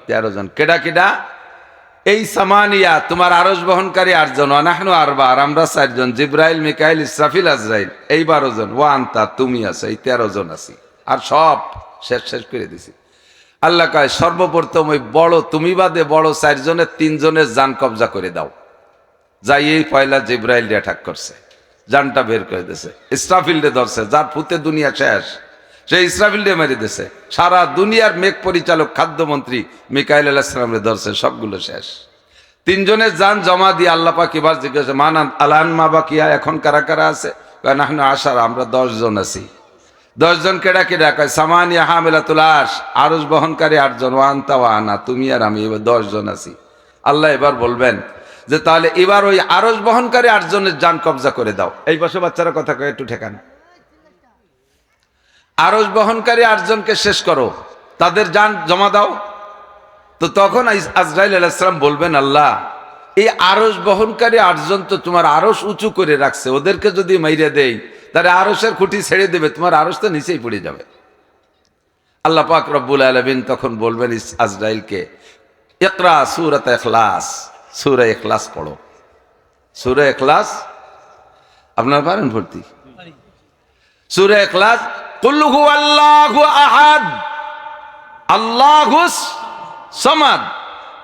13 জন। কেডা কেডা? এই সামানিয়া তোমার আরশ বহনকারী 8 জন, নাহনু আরবা, আর আমরা 4 জন, জিব্রাইল, মিকাইল, ইসরাফিল, আজরাইল, এই 12 জন, ওয়া আনতা তুমি আছো, এই 13 জন আছি, আর সব শেষ করে দিছি। আল্লাহ কয় সর্বপ্রথম ওই বড় তুমি বাদে বড় 4 জনের 3 জনের জান কবজা করে দাও। যাই এই পয়লা জিব্রাইল অ্যাটাক করছে, জানটা বের করে দিয়েছে, ইসরাফিলকে ধরছে, যার ফুতে দুনিয়া শেষ, সেই ইসরাফিলকে মেরে দিয়েছে। সারা দুনিয়ার মেঘ পরিচালক খাদ্যমন্ত্রী মিকাইল আলাইহিস সালামকে ধরছে, সবগুলো শেষ। 3 জনের জান জমা দিয়ে আল্লাহ পাক এবার জিজ্ঞাসা মানান আলান মা বাকিয়া, এখন কারা কারা আছে? নাহনু আশারা, আমরা 10 জন আছি। 10 জন কেডা কেডা? কয় সামানিয়া হামিলাতুল আরশ, আরশ বহনকারী 8 জন, ওয়া আনতা ওয়া আনা, তুমি আর আমি, এবার 10 জন আছি। আল্লাহ এবার বলবেন যে তাহলে এবার ওই আরশ বহনকারী 8 জনের জান কবজা করে দাও। এই পাশে বাচ্চারা কথা কয়, একটু ঠেকান। আরশ বহনকারী 8 জনকে শেষ করো, তাদের জান জমা দাও। তো তখন আজরাইল আলাইহিস সালাম বলবেন, আল্লাহ এই আরশ বহনকারী 8 জন তো তোমার আরশ উঁচু করে রাখছে, ওদেরকে যদি মাইরে দেই তাহলে আরশের খুঁটি ছেড়ে দেবে, তোমার আরশ তো নিচেই পড়ে যাবে। আল্লাহ পাক রব্বুল আলামিন তখন বলবেন আজরাইলকে, ইকরা সূরাত ইখলাস, সূরা ইখলাস পড়ো। সূরা ইখলাস আপনারা পারেন পড়তে? সূরা ইখলাস, কুল হুয়াল্লাহু আহাদ আল্লাহুস সামাদ,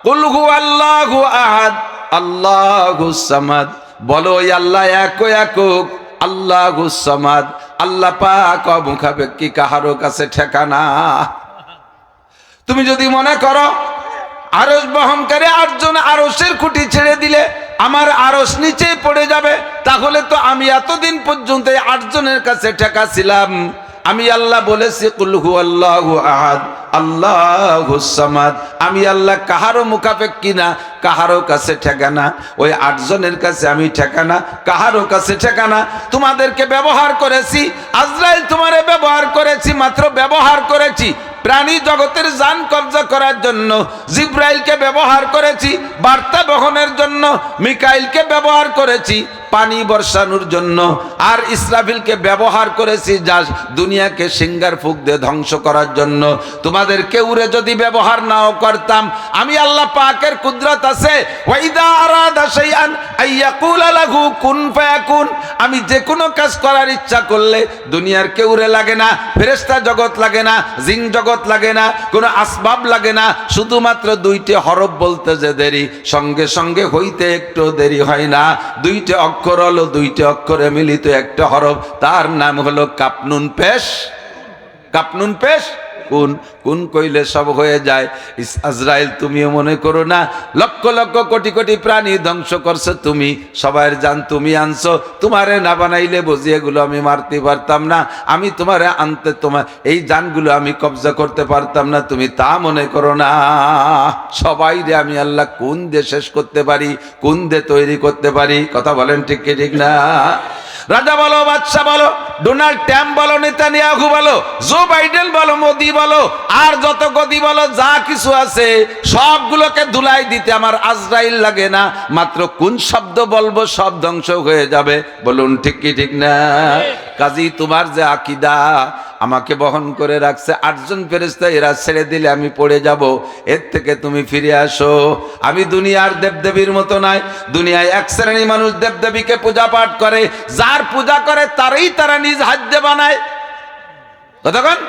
কুল হুয়াল্লাহু আহাদ আল্লাহুস সামাদ। বলো ওই আল্লাহ একক, আল্লাহুস সামাদ, আল্লাহ পাক মুখাপেক্ষী, কাহারও কাছে ঠেকানা। তুমি যদি মনে করো আরশ বহনকারী 8 জন আরশের খুঁটি ছেড়ে দিলে আমার আরশ নিচে পড়ে যাবে, তাহলে তো আমি এতদিন পর্যন্ত 8 জনের কাছে ঠেকা ছিলাম। আমি আল্লাহ বলেছি কুল হুয়াল্লাহু আহাদ আল্লাহুস সামাদ, আমি আল্লাহ কাহারও মুখাপেক্ষী না, কাহারও কাছে ঠেকানা। ওই 8 জনের কাছে আমি ঠেকানা, কাহারও কাছে ঠেকানা। তোমাদেরকে ব্যবহার করেছি, আজরাইল তোমারে ব্যবহার করেছি, মাত্র ব্যবহার করেছি প্রাণী জগতের জান কবজা করার জন্য। জিব্রাইলকে ব্যবহার করেছি বার্তা বহনের জন্য, মিকাইলকে ব্যবহার করেছি পানি বর্ষানোর জন্য, আর ইসরাফিলকে ব্যবহার করেছি যা দুনিয়াকে সিঙ্গার ফুক দিয়ে ধ্বংস করার জন্য। তোমাদের কেউরে যদি ব্যবহার নাও করতাম, আমি আল্লাহ পাকের কুদরত আছে, ওয়াইদা আরাদা শাইআন আইয়াকুলা লাহু কুন ফায়াকুন, আমি যে কোনো কাজ করার ইচ্ছা করলে দুনিয়ার কেউরে লাগে না, ফেরেশতা জগৎ লাগে না, জিন জগৎ লাগে না, কোনো আসবাব লাগে না, শুধুমাত্র 2টি হরফ বলতে যে দেরি, সঙ্গে সঙ্গে হইতে একটু দেরি হয় না। 2টি অক্ষর হলো, 2টি অক্ষরে মিলিত একটা হরফ, তার নাম হলো কাপনুন পেশ। কাপনুন পেশ কুন, কুন কইলে সব হয়ে যায়। আজরাইল তুমিও মনে করো না লক্ষ লক্ষ কোটি কোটি প্রাণী ধ্বংস করছো তুমি, সবাইয়ের জান তুমি আনছো, তোমারে না বানাইলে বুঝি এগুলো আমি মারতে পারতাম না, আমি তোমারে আনতে তোমার এই জানগুলো আমি কবজা করতে পারতাম না, তুমি তা মনে করো না। সবাই রে আমি আল্লাহ কোন দিয়ে শেষ করতে পারি, কোন দিয়ে তৈরি করতে পারি, কথা বলেন ঠিক কি ঠিক না? রাজা বলো, বাদশাহ বলো, ডোনাল্ড ট্রাম্প বলো, নেতানিয়াহু বলো, জো বাইডেন বলো, মোদি বলো, আর যত গদি বলো, যা কিছু আছে সবগুলোকে ধুলাই দিতে আমার আজরাইল লাগে না, মাত্র কোন শব্দ বলবো সব ধ্বংস হয়ে যাবে। বলুন ঠিক কি ঠিক না? কাজী তোমার যে আকীদা আমাকে বহন করে রাখছে 8 জন ফেরেশতা, এরা ছেড়ে দিলে আমি পড়ে যাব, এর থেকে তুমি ফিরে আসো। আমি দুনিয়ার দেবদেবীর মতো নাই, দুনিয়ায় এক শ্রেণী মানুষ দেবদেবীকে পূজা পাঠ করে, যার পূজা করে তারই তারা নিজ হাত দিয়ে বানায়। কতক্ষণ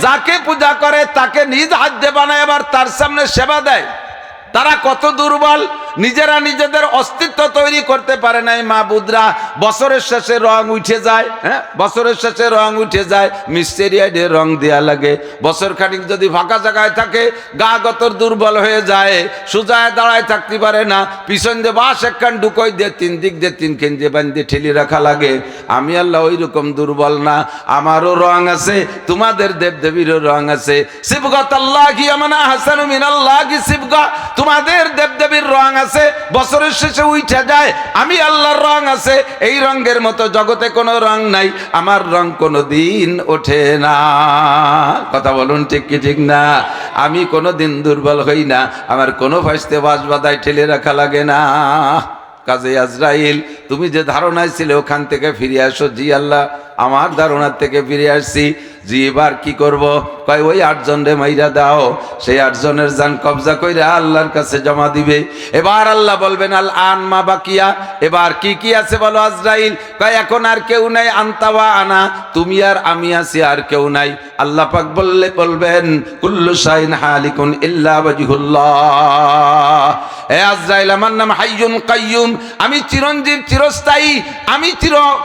যাকে পূজা করে তাকে নিজ হাত দিয়ে বানায়, আবার তার সামনে সেবা দেয়। তারা কত দুর্বল, নিজেরা নিজেদের অস্তিত্ব তৈরি করতে পারে নাই। মাবুদরা বছরের শেষে রং উঠে যায়, হ্যাঁ বছরের শেষে রং উঠে যায়, মিস্টেরিয়াডে রং দেয়া লাগে। বছর খানিক যদি ফাঁকা জায়গায় থাকে, গা গতর দুর্বল হয়ে যায়, সুজায় দাঁড়ায় থাকতে পারে না, পিছন দিয়ে বাঁশ একখান ঢুকোই দিয়ে 3 দিক দিয়ে 3 কেঞ্জে বান্ধে ঠেলি রাখা লাগে। আমি আল্লাহ ওই রকম দুর্বল না, আমারও রং আছে, তোমাদের দেবদেবীরও রং আছে। সিবগাতাল্লাহি আমানা হাসানু মিনাল্লাহি সিবগা, তোমাদের দেবদেবীর রং আছে, বছরের শেষে উঠে যায়। আমি আল্লাহর রং আছে, এই রঙের মতো জগতে কোনো রং নাই, আমার রং কোনো দিন ওঠে না। কথা বলুন ঠিক কি ঠিক না? আমি কোনো দিন দুর্বল হই না, আমার কোনো ফাইস্তে বাঁশ বাদায় ঠেলে রাখা লাগে না। কাজে আজরাইল তুমি যে ধারণায় ছিলে ওখান থেকে ফিরে আসো। জি আল্লাহ আমার ধারণার থেকে ফিরে আসছি, জি এবার কি করব? কয় ওই 8 জন রে মাইরা দাও, সেই 8 জনের জান কবজা কইরা আল্লাহর কাছে জমা দিবে। এবার আল্লাহ বলবেন আল আন মা বাকিয়া, এবার কি কি আছে বলো আজরাইল? কয় এখন আর কেউ নাই, আনতা ওয়া আনা, তুমি আর আমি আছি, আর কেউ নাই। আল্লাহ পাক বলবেন কুল্লু শাইন হালিকুন ইল্লা ওয়াজহুল্লাহ। হে আজরাইল, আমার নাম হাইয়ুন কাইয়ুম, আমি চিরঞ্জীব, চিরস্থায়ী, আমি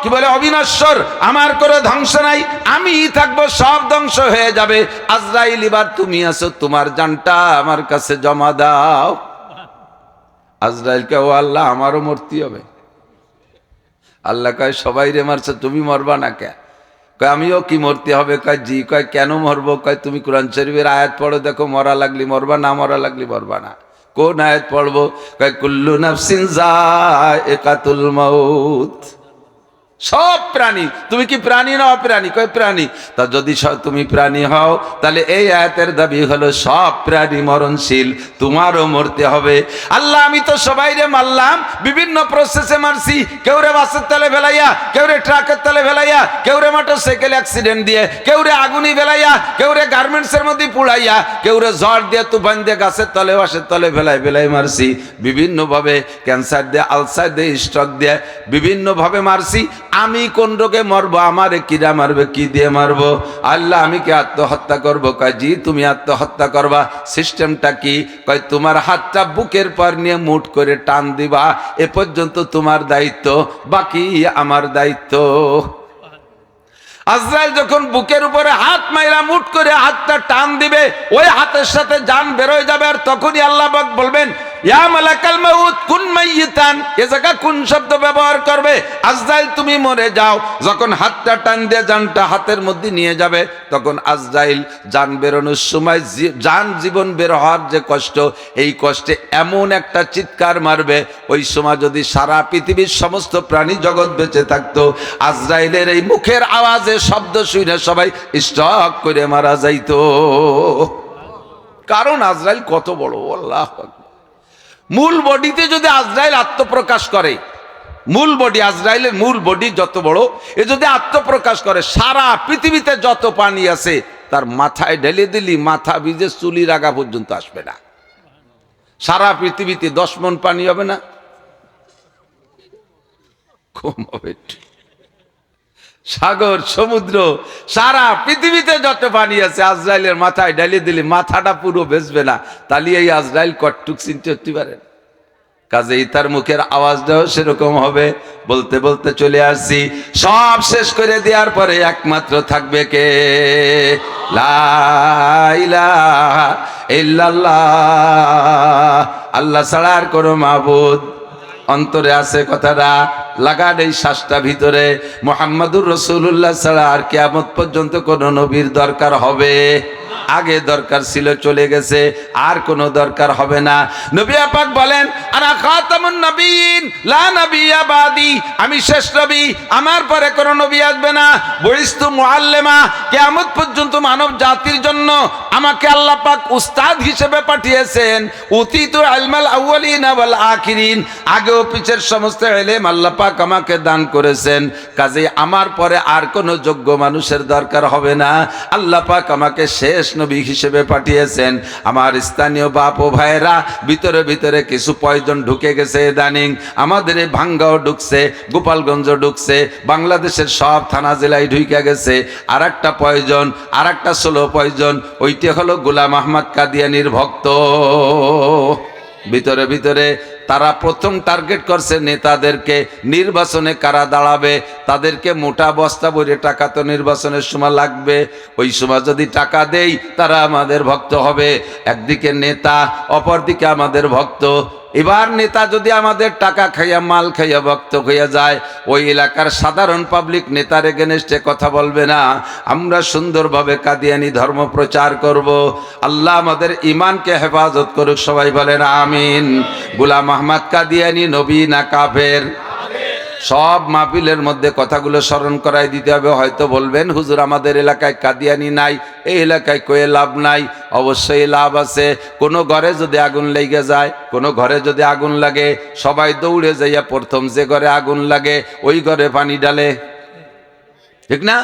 কি বলে অবিনশ্বর, আমার করে ধ্বংস নাই, আমি থাকবো, সব ধ্বংস হয়ে যাবে। আজরাইল এবার তুমি আছো, তোমার জানটা আমার কাছে জমা দাও। আজরাইল কে, ও আল্লাহ আমারও মরতে হবে। আল্লাহ কয় সবাই রে মারছে, তুমি মরবা না কে? কয় আমিও কি মরতে হবে? কয় জি। কয় কেন মরবো? কয় তুমি কোরআন শরীফের আয়াত পড়ো, দেখো মরা লাগলি মরবা, না মরা লাগলি মরবা না। কোন আয়াত পড়বো? কয় কুল্লু নাফসিন যায়িকাতুল মাউত। সব প্রাণী, তুমি কি প্রাণী না অপ্রাণী? কয় প্রাণী। তা যদি তুমি প্রাণী হও, তাহলে এই আয়াতের দাবি হলো সব প্রাণী মরণশীল, তোমারও মরতে হবে। আল্লাহ আমি তো সবাইরে মারলাম, বিভিন্ন প্রসেসে মারছি, কেউ রে বাসের তলে ফেলাইয়া, কেউ রে ট্রাকের তলে ফেলাইয়া, কেউ রে মোটরসাইকেল অ্যাক্সিডেন্ট দিয়ে, কেউ রে আগুনি ফেলাইয়া, কেউ রে গার্মেন্টসের মধ্যে পুড়াইয়া, কেউ রে ঝড় দিয়ে, তুফান দিয়ে, গাছের তলে বাসের তলে ফেলাই মারছি, বিভিন্নভাবে ক্যান্সার দিয়ে, আলসার দিয়ে, স্ট্রোক দিয়ে, বিভিন্নভাবে মারছি। আমি কোন রোগে মরবো? আমারে কিরা মারবে? কি দিয়ে মারবো? আল্লাহ আমি কি আত্মহত্যা করবো? কয় জি তুমি আত্মহত্যা করবা। সিস্টেমটা কি? কয় তোমার হাতটা বুকের পর নিয়ে মুঠ করে টান দিবা, এ পর্যন্ত তোমার দায়িত্ব, বাকি আমার দায়িত্ব। আজরাইল যখন বুকের উপরে হাত মাইরা মুঠ করে হাতটা টান দিবে, ওই হাতের সাথে জান বেরোয় যাবে। আর তখনই আল্লাহ পাক বলবেন ইয়া মালাকাল মাউত কুন মাইয়িতান, এ জায়গা কোন শব্দ ব্যবহার করবে? আজরাইল তুমি মরে যাও। যখন হাতটা টান দিয়ে জানটা হাতের মধ্যে নিয়ে যাবে, তখন আজরাইল জান বেরোনোর সময় জান জীবন বের হওয়ার যে কষ্ট, এই কষ্টে এমন একটা চিৎকার মারবে, ওই সময় যদি সারা পৃথিবীর সমস্ত প্রাণী জগৎ বেঁচে থাকতো, আজরাইলের এই মুখের আওয়াজে শব্দ শুনে সবাই স্টক করে মারা যাইতো। কারণ আজরাইল কত বড়, আল্লাহু আকবার। মূল বডিতে যদি আজরাইল আত্মপ্রকাশ করে, মূল বডি, আজরাইলের মূল বডি যত বড়, এ যদি আত্মপ্রকাশ করে, সারা পৃথিবীতে যত পানি আছে তার মাথায় ঢেলে দিলি মাথা ভিজে চুলির আগা পর্যন্ত আসবে না। সারা পৃথিবীতে 10 মণ পানি হবে না? কম হবে। সাগর, সমুদ্র, সারা পৃথিবীতে যত পানি আছে আজরাইলের মাথায় ঢেলে দিলি মাথাটা পুরো ভেসবে না। তাহলে এই আজরাইল কটটুক চিনতে হতে পারেন। কাজেই তার মুখের আওয়াজটাও সেরকম হবে। বলতে বলতে চলে আসছি, সব শেষ করে দেওয়ার পরে একমাত্র থাকবে কে? লা ইলাহা ইল্লাল্লাহ, আল্লাহ ছাড়া আর কোনো মাবুদ। অন্তরে আছে কথাটা, লাগান এই শ্বাসটা ভিতরে, মুহাম্মাদুর রাসূলুল্লাহ ছাড়া আর কিয়ামত পর্যন্ত কোন নবীর দরকার হবে? আগে দরকার ছিল, চলে গেছে, আর কোনো দরকার হবে না। নবী পাক বলেন আনা খাতামুন নবিয়্যিন লা নবিয়্যা বাদি, আমি শেষ নবী, আমার পরে কোনো নবী আসবে না। বুইস্তু মুআল্লিমা, কিয়ামত পর্যন্ত মানব জাতির জন্য আমাকে আল্লাহ পাক উস্তাদ হিসেবে পাঠিয়েছেন। উতিতু ইলমাল আউয়ালিনা ওয়াল আখিরিন, আগেও পিছের সমস্ত ইলম আল্লাহ পাক আমাকে দান করেছেন। কাজেই আমার পরে আর কোনো যোগ্য মানুষের দরকার হবে না। আল্লাহ পাক আমাকে শেষ নবী হিসেবে পাঠিয়েছেন। আমার স্থানীয় বাপ ও ভাইয়েরা, ভিতরে ভিতরে কিছু পয়জন ঢুকে গেছে ইদানিং, আমাদের এই ভাঙ্গাও ঢুকছে, গোপালগঞ্জ ঢুকছে, বাংলাদেশের সব থানা জেলায় ঢুকে গেছে। আর একটা পয়জন, আর একটা 16 পয়জন, ওইটা হলো গোলাম আহমদ কাদিয়ানির ভক্ত। ভিতরে ভিতরে তারা প্রথম টার্গেট করছে নেতাদেরকে। নির্বাচনে কারা দাঁড়াবে তাদেরকে মোটা বস্তা ভরে টাকা তো নির্বাচনের সময় লাগবে, ওই সময় যদি টাকা দেই তারা আমাদের ভক্ত হবে। একদিকে নেতা, অপরদিকে আমাদের ভক্ত। এবার নেতা যদি আমাদের টাকা খাইয়া, মাল খাইয়া ভক্ত হইয়া যায়, ওই এলাকার সাধারণ পাবলিক নেতার এগেনস্টে কথা বলবে না। আমরা সুন্দরভাবে কাদিয়ানি ধর্ম প্রচার করব। আল্লাহ আমাদের ইমানকে হেফাজত করুক, সবাই বলেন আমিন। গোলাম আহমদ কাদিয়ানি নবী না কাফের? সব মাহফিলের মধ্যে কথাগুলো স্মরণ করাই দিতে হবে। হয়তো বলবেন হুজুর আমাদের এলাকায় কাদিয়ানি নাই, এই এলাকায় কয়ে লাভ নাই। অবশ্যই লাভ আছে। কোনো ঘরে যদি আগুন লেগে যায়, কোনো ঘরে যদি আগুন লাগে, সবাই দৌড়ে যাইয়া প্রথম যে ঘরে আগুন লাগে ওই ঘরে পানি ডালে। ঠিক না?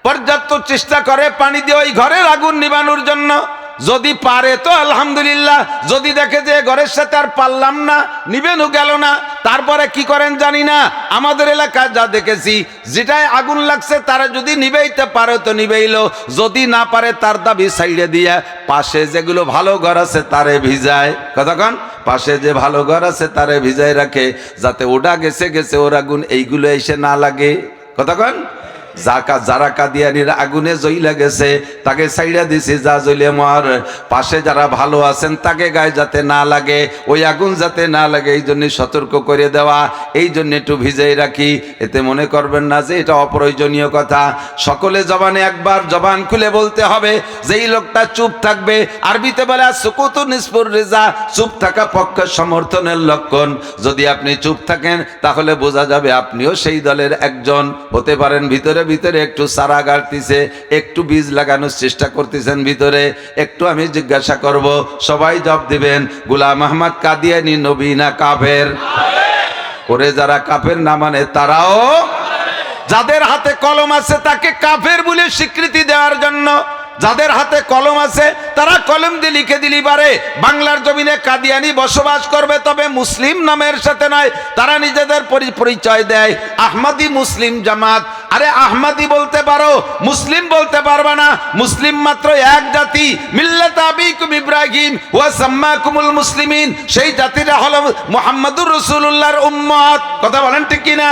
পর্যাপ্ত চেষ্টা করে পানি দিয়ে ওই ঘরের আগুন নিবানোর জন্য। যদি পারে তো আলহামদুলিল্লাহ, যদি দেখে যে ঘরের সাথে আর পারলাম না, নিবেনও গেল না, তারপরে কি করেন জানি না, আমাদের এলাকায় যা দেখেছি, যেটায় আগুন লাগছে তারা যদি নিবেইতে পারে তো নিবেইলো, যদি না পারে তার দাবি সাইডে দিয়া পাশে যেগুলো ভালো ঘর আছে তারে ভিজায়। কতক্ষণ পাশে যে ভালো ঘর আছে তারে ভিজায় রাখে, যাতে ওটা গেছে গেছে ওর আগুন এইগুলো এসে না লাগে। কতক্ষণ যারা কাদিয়ানির আগুনে জ্বইলা গেছে তাকে সাইডা দিছে, যা জ্বলে মর, পাশে যারা ভালো আছেন তাকে গায়ে যাতে না লাগে, ওই আগুন যাতে না লাগে এই জন্য সতর্ক করে দেওয়া, এই জন্য একটু ভিজাই রাখি। এতে মনে করবেন না যে এটা অপ্রয়োজনীয় কথা। সকলে জবানে একবার জবান খুলে বলতে হবে যে এই লোকটা চুপ থাকবে। আরবিতে বলে সুকুতু নিসফুর রিজা, চুপ থাকা পক্ষের সমর্থনের লক্ষণ। যদি আপনি চুপ থাকেন তাহলে বোঝা যাবে আপনিও সেই দলের একজন হতে পারেন। ভিতরে ভিতরে একটু সারা গাড়তিছে, একটু বীজ লাগানোর চেষ্টা করতেছেন ভিতরে। একটু আমি জিজ্ঞাসা করব, সবাই জবাব দিবেন, গোলাম আহমদ কাদিয়ানী নবী না কাফের? ওরে যারা কাফের না মানে তারাও, যাদের হাতে কলম আছে তাকে কাফের বলে স্বীকৃতি দেওয়ার জন্য, যাদের হাতে কলম আছে তারা কলম দিয়ে লিখে দিলি পারে বাংলার জমিনে কাদিয়ানি বসবাস করবে, তবে মুসলিম নামের সাথে নয়। তারা নিজেদের পরিচয় দেয় আহমদি মুসলিম জামাত। আরে আহমদি বলতে পারো, মুসলিম বলতে পারবে না। মুসলিম মাত্র এক জাতি, মিল্লাত আবিকুম ইব্রাহিম ওয়া সাম্মাকুমুল মুসলিমিন। সেই জাতিরা হলো মুহাম্মদুর রাসূলুল্লাহর উম্মত। কথা বলেন ঠিক কি না?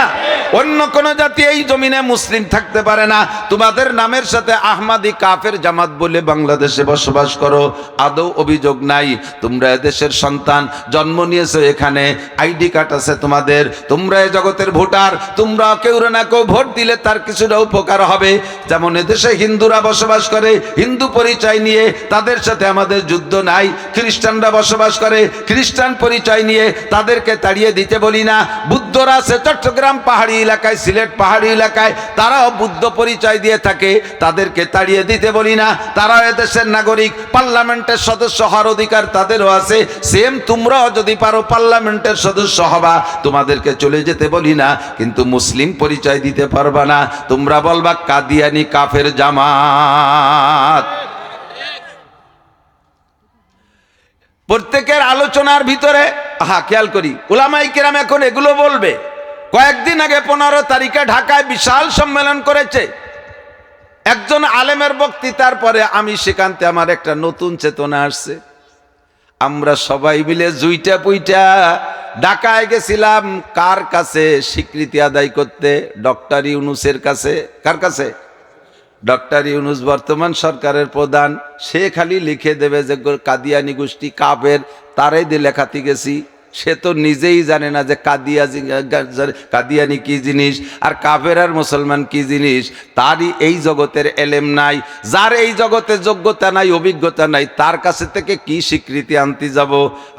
অন্য কোন জাতি এই জমিনে মুসলিম থাকতে পারে না। তোমাদের নামের সাথে আহমদি কাফের জামাত বলে বাংলাদেশে বসবাস করো, আদৌ অভিযোগ নাই। তোমরা এদেশের সন্তান, জন্ম নিয়েছো এখানে, আইডি কার্ড আছে তোমাদের, তোমরা এই জগতের ভোটার। তোমরা কেউ না কেউ ভোট দিলে তার কিছুটা উপকার হবে। যেমন এদেশে হিন্দুরা বসবাস করে, হিন্দু পরিচয় নিয়ে, তাদের সাথে আমাদের যুদ্ধ নাই। খ্রিস্টানরা বসবাস করে, খ্রিস্টান পরিচয় নিয়ে, তাদেরকে তাড়িয়ে দিতে বলি না। বুদ্ধরা আছে চট্টগ্রাম পাহাড়ি এলাকায়, সিলেট পাহাড়ি এলাকায়, তারাও বুদ্ধ পরিচয় দিয়ে থাকে, তাদেরকে তাড়িয়ে দিতে বলি না। তারা এদেশের নাগরিক, পার্লামেন্টের সদস্য হওয়ার অধিকার তাদেরও আছে। সেম তোমরাও যদি পারো পার্লামেন্টের সদস্য হবা, তোমাদেরকে চলে যেতে বলি না, কিন্তু মুসলিম পরিচয় দিতে পারবা না। তোমরা বলবা কাদিয়ানি কাফের জামাত। প্রত্যেকের আলোচনার ভিতরে খেয়াল করি, উলামায়ে কেরাম এখন এগুলো বলবে। কয়েকদিন আগে 15 তারিখে ঢাকায় বিশাল সম্মেলন করেছে একজন আলেমের বক্তৃতার পরে আমি সেখানতে আমার একটা নতুন চেতনা আসছে। আমরা সবাই মিলে জুইটা পুইটা ঢাকায় গেছিলাম কার কাছে? স্বীকৃতি আদায় করতে ডক্টর ইউনূসের কাছে। কার কাছে? ডক্টর ইউনূস বর্তমান সরকারের প্রধান। সে খালি লিখে দেবে যে কাদিয়ানি গোষ্ঠী কাফের, তারাই দিয়ে লেখাতে গেছি। সে তো নিজেই জানে না যে কাদিয়ানি কি জিনিস আর কাফের আর মুসলমান কি জিনিস। তারই এই জগতের এলেম নাই। যার এই জগতে যোগ্যতা নাই, অভিজ্ঞতা নাই, তার কাছে থেকে কি স্বীকৃতি আনতে যাব?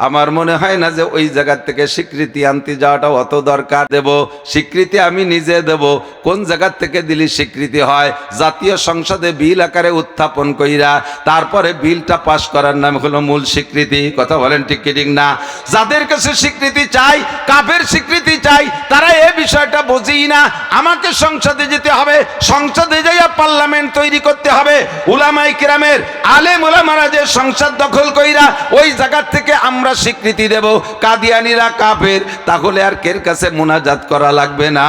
আমার মনে হয় না যে ওই জায়গার থেকে স্বীকৃতি আনতে যাওয়াটা অত দরকার। দেব স্বীকৃতি আমি নিজে দেব। কোন জায়গার থেকে দিলি স্বীকৃতি হয়? জাতীয় সংসদে বিল আকারে উত্থাপন কইরা তারপরে বিলটা পাশ করার নাম হলো মূল স্বীকৃতি। কথা বলেন ঠিক কি ঠিক না? যাদের কাছে স্বীকৃতি চাই, কাফের স্বীকৃতি চাই, তারা এই বিষয়টা বোঝেই না। আমাকে সংসদে যেতে হবে, সংসদে যাইয়া পার্লামেন্ট তৈরি করতে হবে। উলামায়ে কেরামের আলেম ওলামারা যে সংসদ দখল কইরা ওই জায়গা থেকে আমরা স্বীকৃতি দেব কাদিয়ানিরা কাফের, তাহলে আর কের কাছে মুনাজাত করা লাগবে না।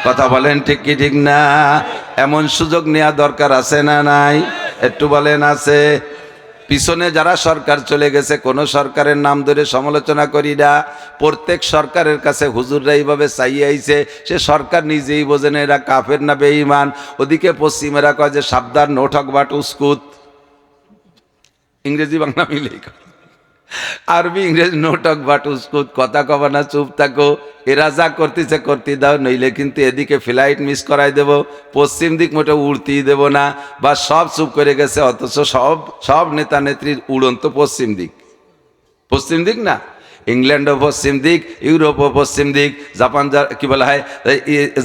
কথা বলেন ঠিক কি ঠিক না? এমন সুযোগ নেওয়া দরকার আছে না নাই? একটু বলেন আছে? পিছনে যারা সরকার চলে গেছে, কোন সরকারের নাম ধরে সমালোচনা করি না। প্রত্যেক সরকারের কাছে হুজুররা এইভাবে চাইয়ে আইছে, সে সরকার নিজেই বোঝে না এরা কাফের না বেঈমান। ওদিকে পশ্চিমেরা কয় যে সাবধান, নো টক বাট উস্কুত। ইংরেজি বাংলা মিলেই আরবি ইংরেজি, নো টক বাট উস্কুত, কথা কবা না, চুপ থাকো। এরা যা করতেছে করতে দাও, নইলে কিন্তু এদিকে ফ্লাইট মিস করাই দেব, পশ্চিম দিক মোটে উড়তেই দেব না। বা সব চুপ করে গেছে, অথচ সব নেতা নেত্রীর উড়ন্ত পশ্চিম দিক। পশ্চিম দিক না, ইংল্যান্ডও পশ্চিম দিক, ইউরোপও পশ্চিম দিক, জাপান কি বলা হয়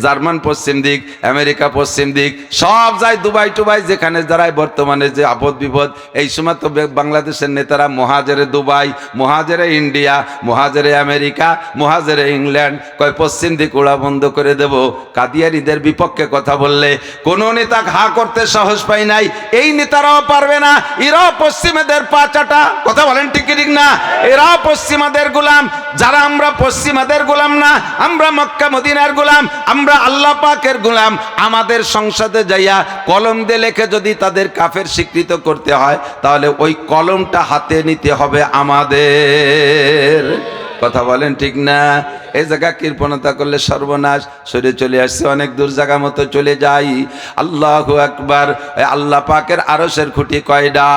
জার্মান পশ্চিম দিক, আমেরিকা পশ্চিম দিক, সব যায় দুবাই টুবাই যেখানে যারাই বর্তমানে যে আপদ বিপদ। এই সময় তো বাংলাদেশের নেতারা মহাজেরে দুবাই, মহাজেরে ইন্ডিয়া, মহাজেরে আমেরিকা, মহাজেরে ইংল্যান্ড, কয় পশ্চিম দিক ওড়া বন্ধ করে দেব। কাদিয়ারীদের বিপক্ষে কথা বললে কোনো নেতা ঘা করতে সাহস পাই নাই, এই নেতারাও পারবে না। এরাও পশ্চিমাদের পা চাটা, কথা বলেন ঠিক ঠিক না? এরাও পশ্চিমাদের গোলাম। যারা আমরা পশ্চিমাদের গোলাম না, আমরা মক্কা মদিনার গোলাম, আমরা আল্লাহ পাকের গোলাম। আমাদের সংসদে যাইয়া কলম দিয়ে লেখে যদি তাদের কাফের স্বীকৃত করতে হয়, তাহলে ওই কলমটা হাতে নিতে হবে আমাদের। কথা বলেন ঠিক না? এই জায়গা কৃপণতা করলে সর্বনাশ। সরে চলে আসছে অনেক দূর জায়গা মতো চলে যাই। আল্লাহু আকবার। আল্লাহ পাকের আরশের খুঁটি কয়টা?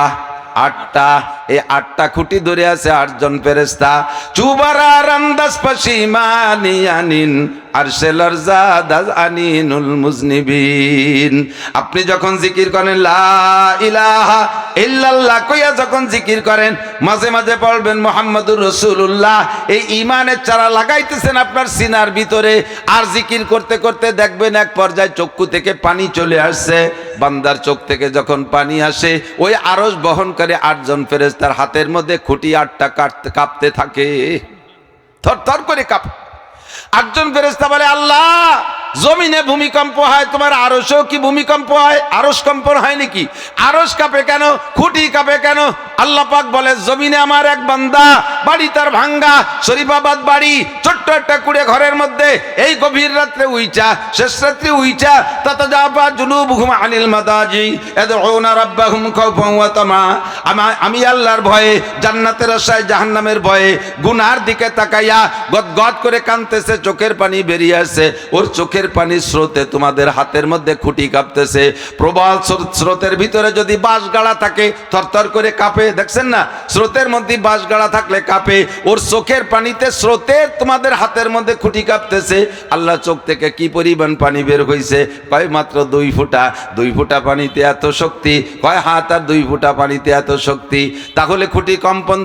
8টা। এই 8টা খুঁটি ধরে আছে 8 জন ফেরেশতা। চুবারা রান্দাস পশিমানি আনিন আরশেলার জাদাজ আনিনুল মুজনিবিন। আপনি যখন জিকির করেন লা ইলাহা ইল্লাল্লাহ কইয়া যখন জিকির করেন, মাঝে মাঝে বলবেন মুহাম্মাদুর রাসূলুল্লাহ। এই ঈমানের চারা লাগাইতেছেন আপনার সিনার ভিতরে, আর জিকির করতে করতে দেখবেন এক পর্যায়ে চক্ষু থেকে পানি চলে আসছে। বান্দার চোখ থেকে যখন পানি আসে, ওই আরশ বহনকারী 8 জন ফেরেশতার হাতের মধ্যে খুঁটি 8টা কাঁপতে থাকে, থরথর করে কাঁপে। 8 জন ফেরেশতা বলে আল্লাহ, জমিনে ভূমিকম্প হয়, তোমার আরশেও কি ভূমিকম্প হয়? আরশ কম্পন হয় নাকি? আরশ কাঁপে কেন? খুঁটি কাঁপে কেন? আল্লাহ পাক বলে জমিনে আমার এক বান্দা, বাড়ি তার ভাঙ্গা, শরীফাবাদ বাড়ি, ছোট্ট একটা কুড়ে ঘরের মধ্যে, এই গভীর রাত্রে উইচা, শেষ রাত্রে উইচা, তাতাজাফা জুনুবুহুম আনিল মাদাজি ইয়াদউনা রাব্বাহুম খাওফান ওয়া তামা। আমি আল্লাহর ভয়ে, জান্নাতের আশায় জাহান্নামের ভয়ে গুনার দিকে তাকাইয়া গদগদ করে কাঁদতেছে, চোখের পানি বেরিয়ে আসে। ওর চোখের পানির স্রোতে তোমাদের হাতের মধ্যে খুঁটি কাঁপতেছে। প্রবল স্রোতের ভিতরে যদি বাঁশ গাড়া থাকে, থরথর করে কাঁপে। দেখছেন না, স্রোতের মধ্যে বাঁশ গাড়া থাকলে কাঁপে। ওর চোখের পানিতে স্রোতে তোমাদের হাতের মধ্যে খুঁটি কাঁপতেছে। আল্লাহ চোখ থেকে কি পরিমাণ পানি বের হয়েছে? কয় মাত্র 2 ফোঁটা। 2 ফোঁটা পানিতে এত শক্তি? কয় হাত আর 2 ফোঁটা পানিতে এত শক্তি। তাহলে খুঁটি কম্পন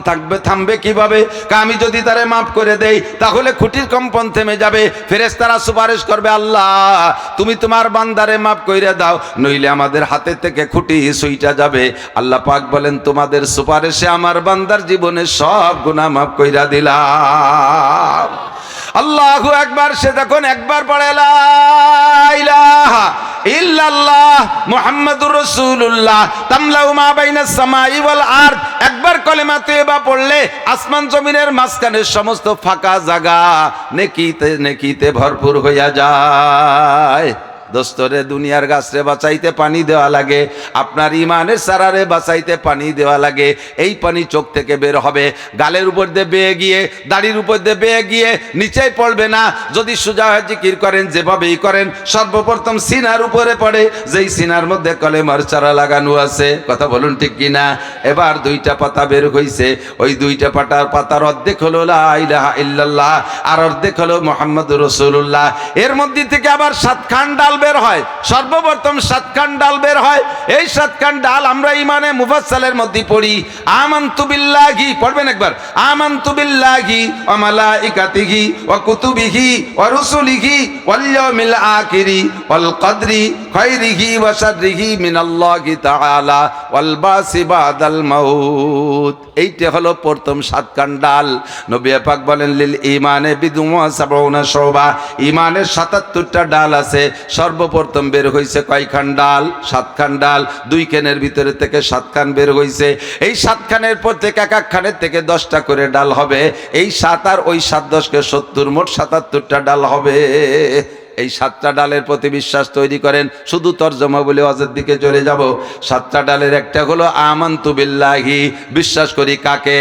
থামবে কিভাবে? আমি যদি তারে মাফ করে দেই, তাহলে খুঁটির কম্পন থেমে যাবে। ফেরেশতারা সুপারিশ করবে, আল্লাহ তুমি তোমার বান্দারে মাফ কইরা দাও, নইলে আমাদের হাতে থেকে খুঁটি সুইটা যাবে। আল্লাহ পাক বলেন তোমাদের সুপারিশে আমার বান্দার জীবনে সব গুনাহ মাফ কইরা দিলাম। আল্লাহু আকবার। সে যখন একবার পড়ে লা ইলাহা ইল্লাল্লাহ মুহাম্মাদুর রাসূলুল্লাহ তামলাউ মা বাইনাস সামাই ওয়াল আরদ, একবার কলেমা তয়্যিবা পড়লে আসমান জমিনের মাঝখানের সমস্ত ফাঁকা জায়গা নেকিতে ভরপুর হইয়া যায়। দোস্তরে দুনিয়ার গাছরে বাঁচাইতে পানি দেওয়া লাগে, আপনার ইমানের সারারে বাঁচাইতে পানি দেওয়া লাগে। এই পানি চোখ থেকে বের হবে, গালের উপর দিয়ে বেয়ে গিয়ে, দাড়ির উপর দিয়ে বেয়ে গিয়ে নিচেই পড়বে না। যদি সোজা হয়ে জিকির করেন, যেভাবেই করেন, সর্বপ্রথম সিনার উপরে পড়ে, যেই সিনার মধ্যে কলেমার চারা লাগানো আছে। কথা বলুন ঠিক কিনা? এবার 2টা পাতা বের হইছে। ওই 2টা পাতার অর্ধেক হলো লা ইলাহা ইল্লাল্লাহ, আর অর্ধেক হলো মুহাম্মাদুর রাসূলুল্লাহ। এর মধ্যে থেকে আবার 7 খান ডাল বের হয়। সর্বপ্রথম 7 খান ডাল বের হয়। এই 7 খান ডাল আমরা ইমানে মুফাসসালের মধ্যে পড়ি। আমানতু বিল্লাহি, পড়বেন একবার, আমানতু বিল্লাহি ওয়া মালাইকাতিহি ওয়া কুতুবিহি ওয়া রুসুলিহি ওয়াল ইয়াউমিল আখিরি ওয়াল কদরি খাইরিহি ওয়া শাররিহি মিনাল্লাহি তাআলা ওয়াল বাসি বাদাল মাউত। এইটা হলো প্রথম 7 খান ডাল। নবী পাক বলেন লিল ইমানে বিদুমা 70 শুবা, ইমানের 77টা ডাল আছে। সর্বপ্রথম বের হইছে কয়খান ডাল? 7 খান ডাল। 2 খানের ভিতরে থেকে 7 খান বের হইছে। এই 7 খানের প্রত্যেক এক খানের থেকে 10টা করে ডাল হবে। এই 7 আর ওই 7 10কে 70, মোট 77টা ডাল হবে। এই 7টা ডালের প্রতি বিশ্বাস তৈরি করেন। শুধু তরজমা বলে ওয়াজের দিকে চলে যাব। 7টা ডালের একটা হলো আমানতু বিল্লাহি, বিশ্বাস করি কাকে?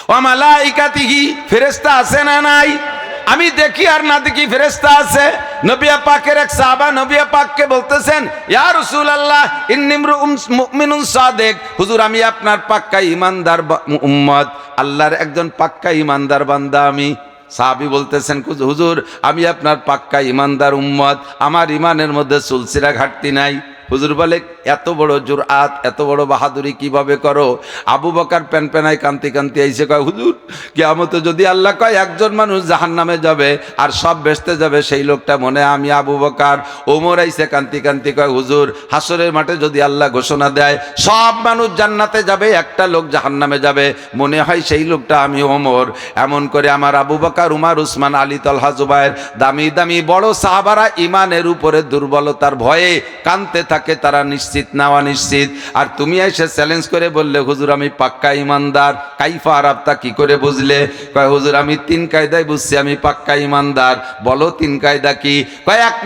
ওয়া মালাইকাতিহি, ফেরেশতা আছে না নাই? আমি দেখি আর না দেখি ফেরেশতা আছে। নবী পাকের এক সাহাবা নবী পাককে বলতেছেন, ইয়া রাসূলুল্লাহ ইন্নী মুমিনুন সাদিক, হুজুর আমি আপনার পাক্কা ঈমানদার উম্মত, আল্লাহর একজন পাক্কা ঈমানদার বান্দা আমি। সাহাবী বলতেছেন, হুজুর আমি আপনার পাক্কা ঈমানদার উম্মত, আমার ঈমানের মধ্যে চুলচিরা ঘাটতি নাই। হুজুর বলে এত বড় জুরআত, এত বড় বাহাদুরি কিভাবে করো? আবু বকর প্যানপ্যানায় কান্তি কান্তি আইসে কয়, হুজুর কিয়ামতে যদি আল্লাহ কয় একজন মানুষ জাহান্নামে যাবে আর সব বেহেশতে যাবে, সেই লোকটা মনে হয় আমি আবু বকর। ওমর আইসে কান্তি কান্তি কয়, হুজুর হাসরের মাঠে যদি আল্লাহ ঘোষণা দেয় সব মানুষ জান্নাতে যাবে, একটা লোক জাহান্নামে যাবে, মনে হয় সেই লোকটা আমি ওমর। এমন করে আমার আবু বকর, উমর, উসমান, আলী, তলহা, জুবায়ের, দামি দামি বড় সাহাবারা ইমানের উপরে দুর্বলতার ভয়ে কানতে থাকে, তারা নিশ্চিত নেওয়া নিশ্চিত। আর তুমি এসে চ্যালেঞ্জ করে বললে, হুজুর আমি পাক্কা ইমানদার। কাইফা আরাফতা, কি করে বুঝলে? কয়, হুজুর আমি 3 কায়দায় বুঝছি আমি পাক্কা ইমানদার। বলো 3 কায়দা কি? কয়, এক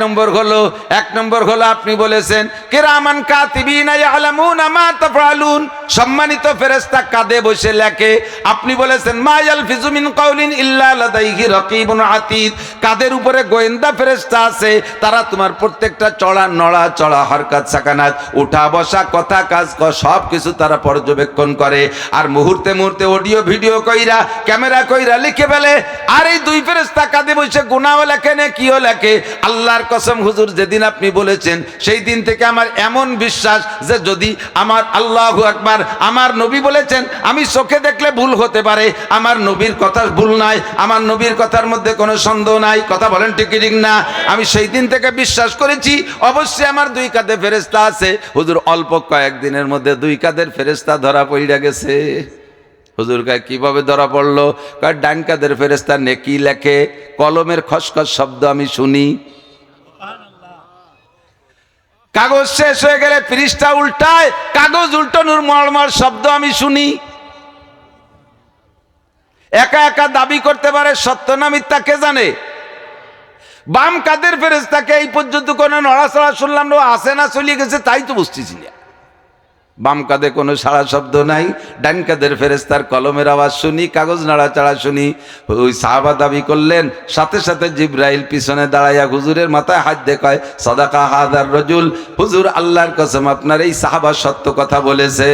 নম্বর হলো আপনি বলেছেন কিরামান কাতিবিনা ইয়ালামুনা মা তাফআলুন, সম্মানিত ফেরেশতা কাঁধে বসে লেখে। আপনি বলেছেন মা ইয়ালফিজু মিন কাউলিন ইল্লা লাদাইহি রাকিবুন আতীদ, কাঁধের উপরে গোয়েন্দা ফেরেশতা আছে, তারা তোমার প্রত্যেকটা চড়া নড়া চড়া হরকত সাকানাত, উঠা বসা কথা কাজ সব কিছু তারা পর্যবেক্ষণ করে। আর মুহূর্তে মুহূর্তে অডিও ভিডিও কইরা ক্যামেরা কইরা লিখে ফেলে। আর এই 2 ফেরেশতা কাঁধে বসে গুনাহও লেখে নেকিও লেখে। আল্লাহর কসম হুজুর, যেদিন আপনি বলেছেন সেই দিন থেকে আমার এমন বিশ্বাস যে যদি আমার, আল্লাহু আকবার, আমার নবী বলেছেন, আমি চোখে দেখলে ভুল হতে পারে, আমার নবীর কথা ভুল নাই, আমার নবীর কথার মধ্যে কোনো সন্দেহ নাই। কথা বলেন ঠিক ঠিক না? আমি সেই দিন থেকে বিশ্বাস করেছি অবশ্যই আমার 2 কাঁধে ফেরেশতা আছে। হুজুর অল্প কয়েকদিনের মধ্যে 2 কাঁধের ফেরেশতা ধরা পড়ে গেছে। হুজুর কয়, কিভাবে ধরা পড়লো? কয়, ডান কাঁধের ফেরেশতা নেকি লেখে, কলমের খসখস শব্দ আমি শুনি। কাগজ শেষ হয়ে গেলে পৃষ্ঠা উল্টায়, কাগজ উল্টানোর মড়মড় শব্দ আমি শুনি। একা একা দাবি করতে পারে সত্য না মিথ্যা কে জানে? বাম কাদের ফেরেশতাকে এই পর্যন্ত কোনো নড়াচড়া শুনলাম না, আসে না চলিয়ে গেছে তাই তো বুঝতেছি না। বাম কাঁধে কোনো সারা শব্দ নাই, ডান কাঁধের ফেরেশতার কলমের আওয়াজ শুনি, কাগজ নাড়াচাড়া শুনি। ওই সাহাবা দাবি করলেন, সাথে সাথে জিবরাইল পিছনে দাঁড়াইয়া হুজুরের মাথায় হাত দেখায়, সাদাকা হাদার রাজুল, হুজুর আল্লাহর কসম আপনার এই সাহাবা সত্য কথা বলেছে।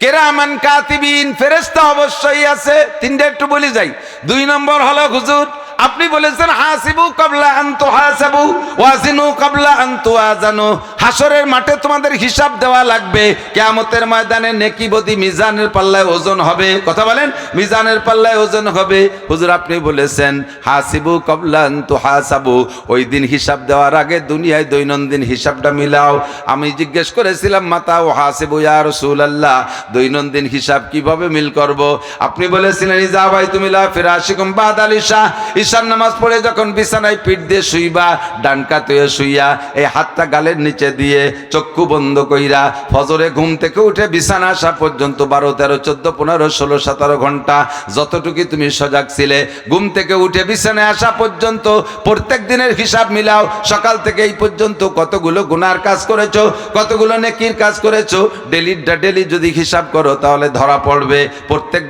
কিরামান কাতিবিন, ফেরেশতা অবশ্যই আছে। 3টা একটু বলে যাই। 2 নম্বর হলো হুজুর আপনি বলেছেন হাসিবু কাবলা আন তুহাসাবু ওয়াজিনু কাবলা আন তুওয়াজানু, হাসরের মাঠে তোমাদের হিসাব দেওয়া লাগবে। কিয়ামতের ময়দানে নেকি বদি মিজানের পাল্লায় ওজন হবে। কথা বলেন, মিজানের পাল্লায় ওজন হবে। হুজুর আপনি বলেছেন হাসিবু কাবলা আন তুহাসাবু, ওই দিন হিসাব দেওয়ার আগে দুনিয়ায় দৈনন্দিন হিসাবটা মিলাও। আমি জিজ্ঞেস করেছিলাম মাতা ও হাসিবু ইয়া রাসূলুল্লাহ, দৈনন্দিন হিসাব কিভাবে মিল করব? আপনি বলেছিলেন ইজা ভাই তুমি লা ফিরাশিকুম বাদাল ইশা, ঈশার নামাজ পড়ে যখন বিছানায় পিঠ দিয়ে শুইবা, ডান কাত হয়ে শুইয়া এই হাতটা গালের নিচে দিয়ে চক্ষু বন্ধ কইরা ফজরে ঘুম থেকে উঠে বিছানা আসা পর্যন্ত 12, 13, 14, 15, 16, 17 ঘন্টা যতটুকু তুমি সজাগ ছিলে, ঘুম থেকে উঠে বিছানায় আসা পর্যন্ত প্রত্যেক দিনের হিসাব মিলাও। সকাল থেকে এই পর্যন্ত কতগুলো গুনার কাজ করেছো, কতগুলো নেকির কাজ করেছো, ডেলি যদি হিসাব করো তাহলে ধরা পড়বে। প্রত্যেক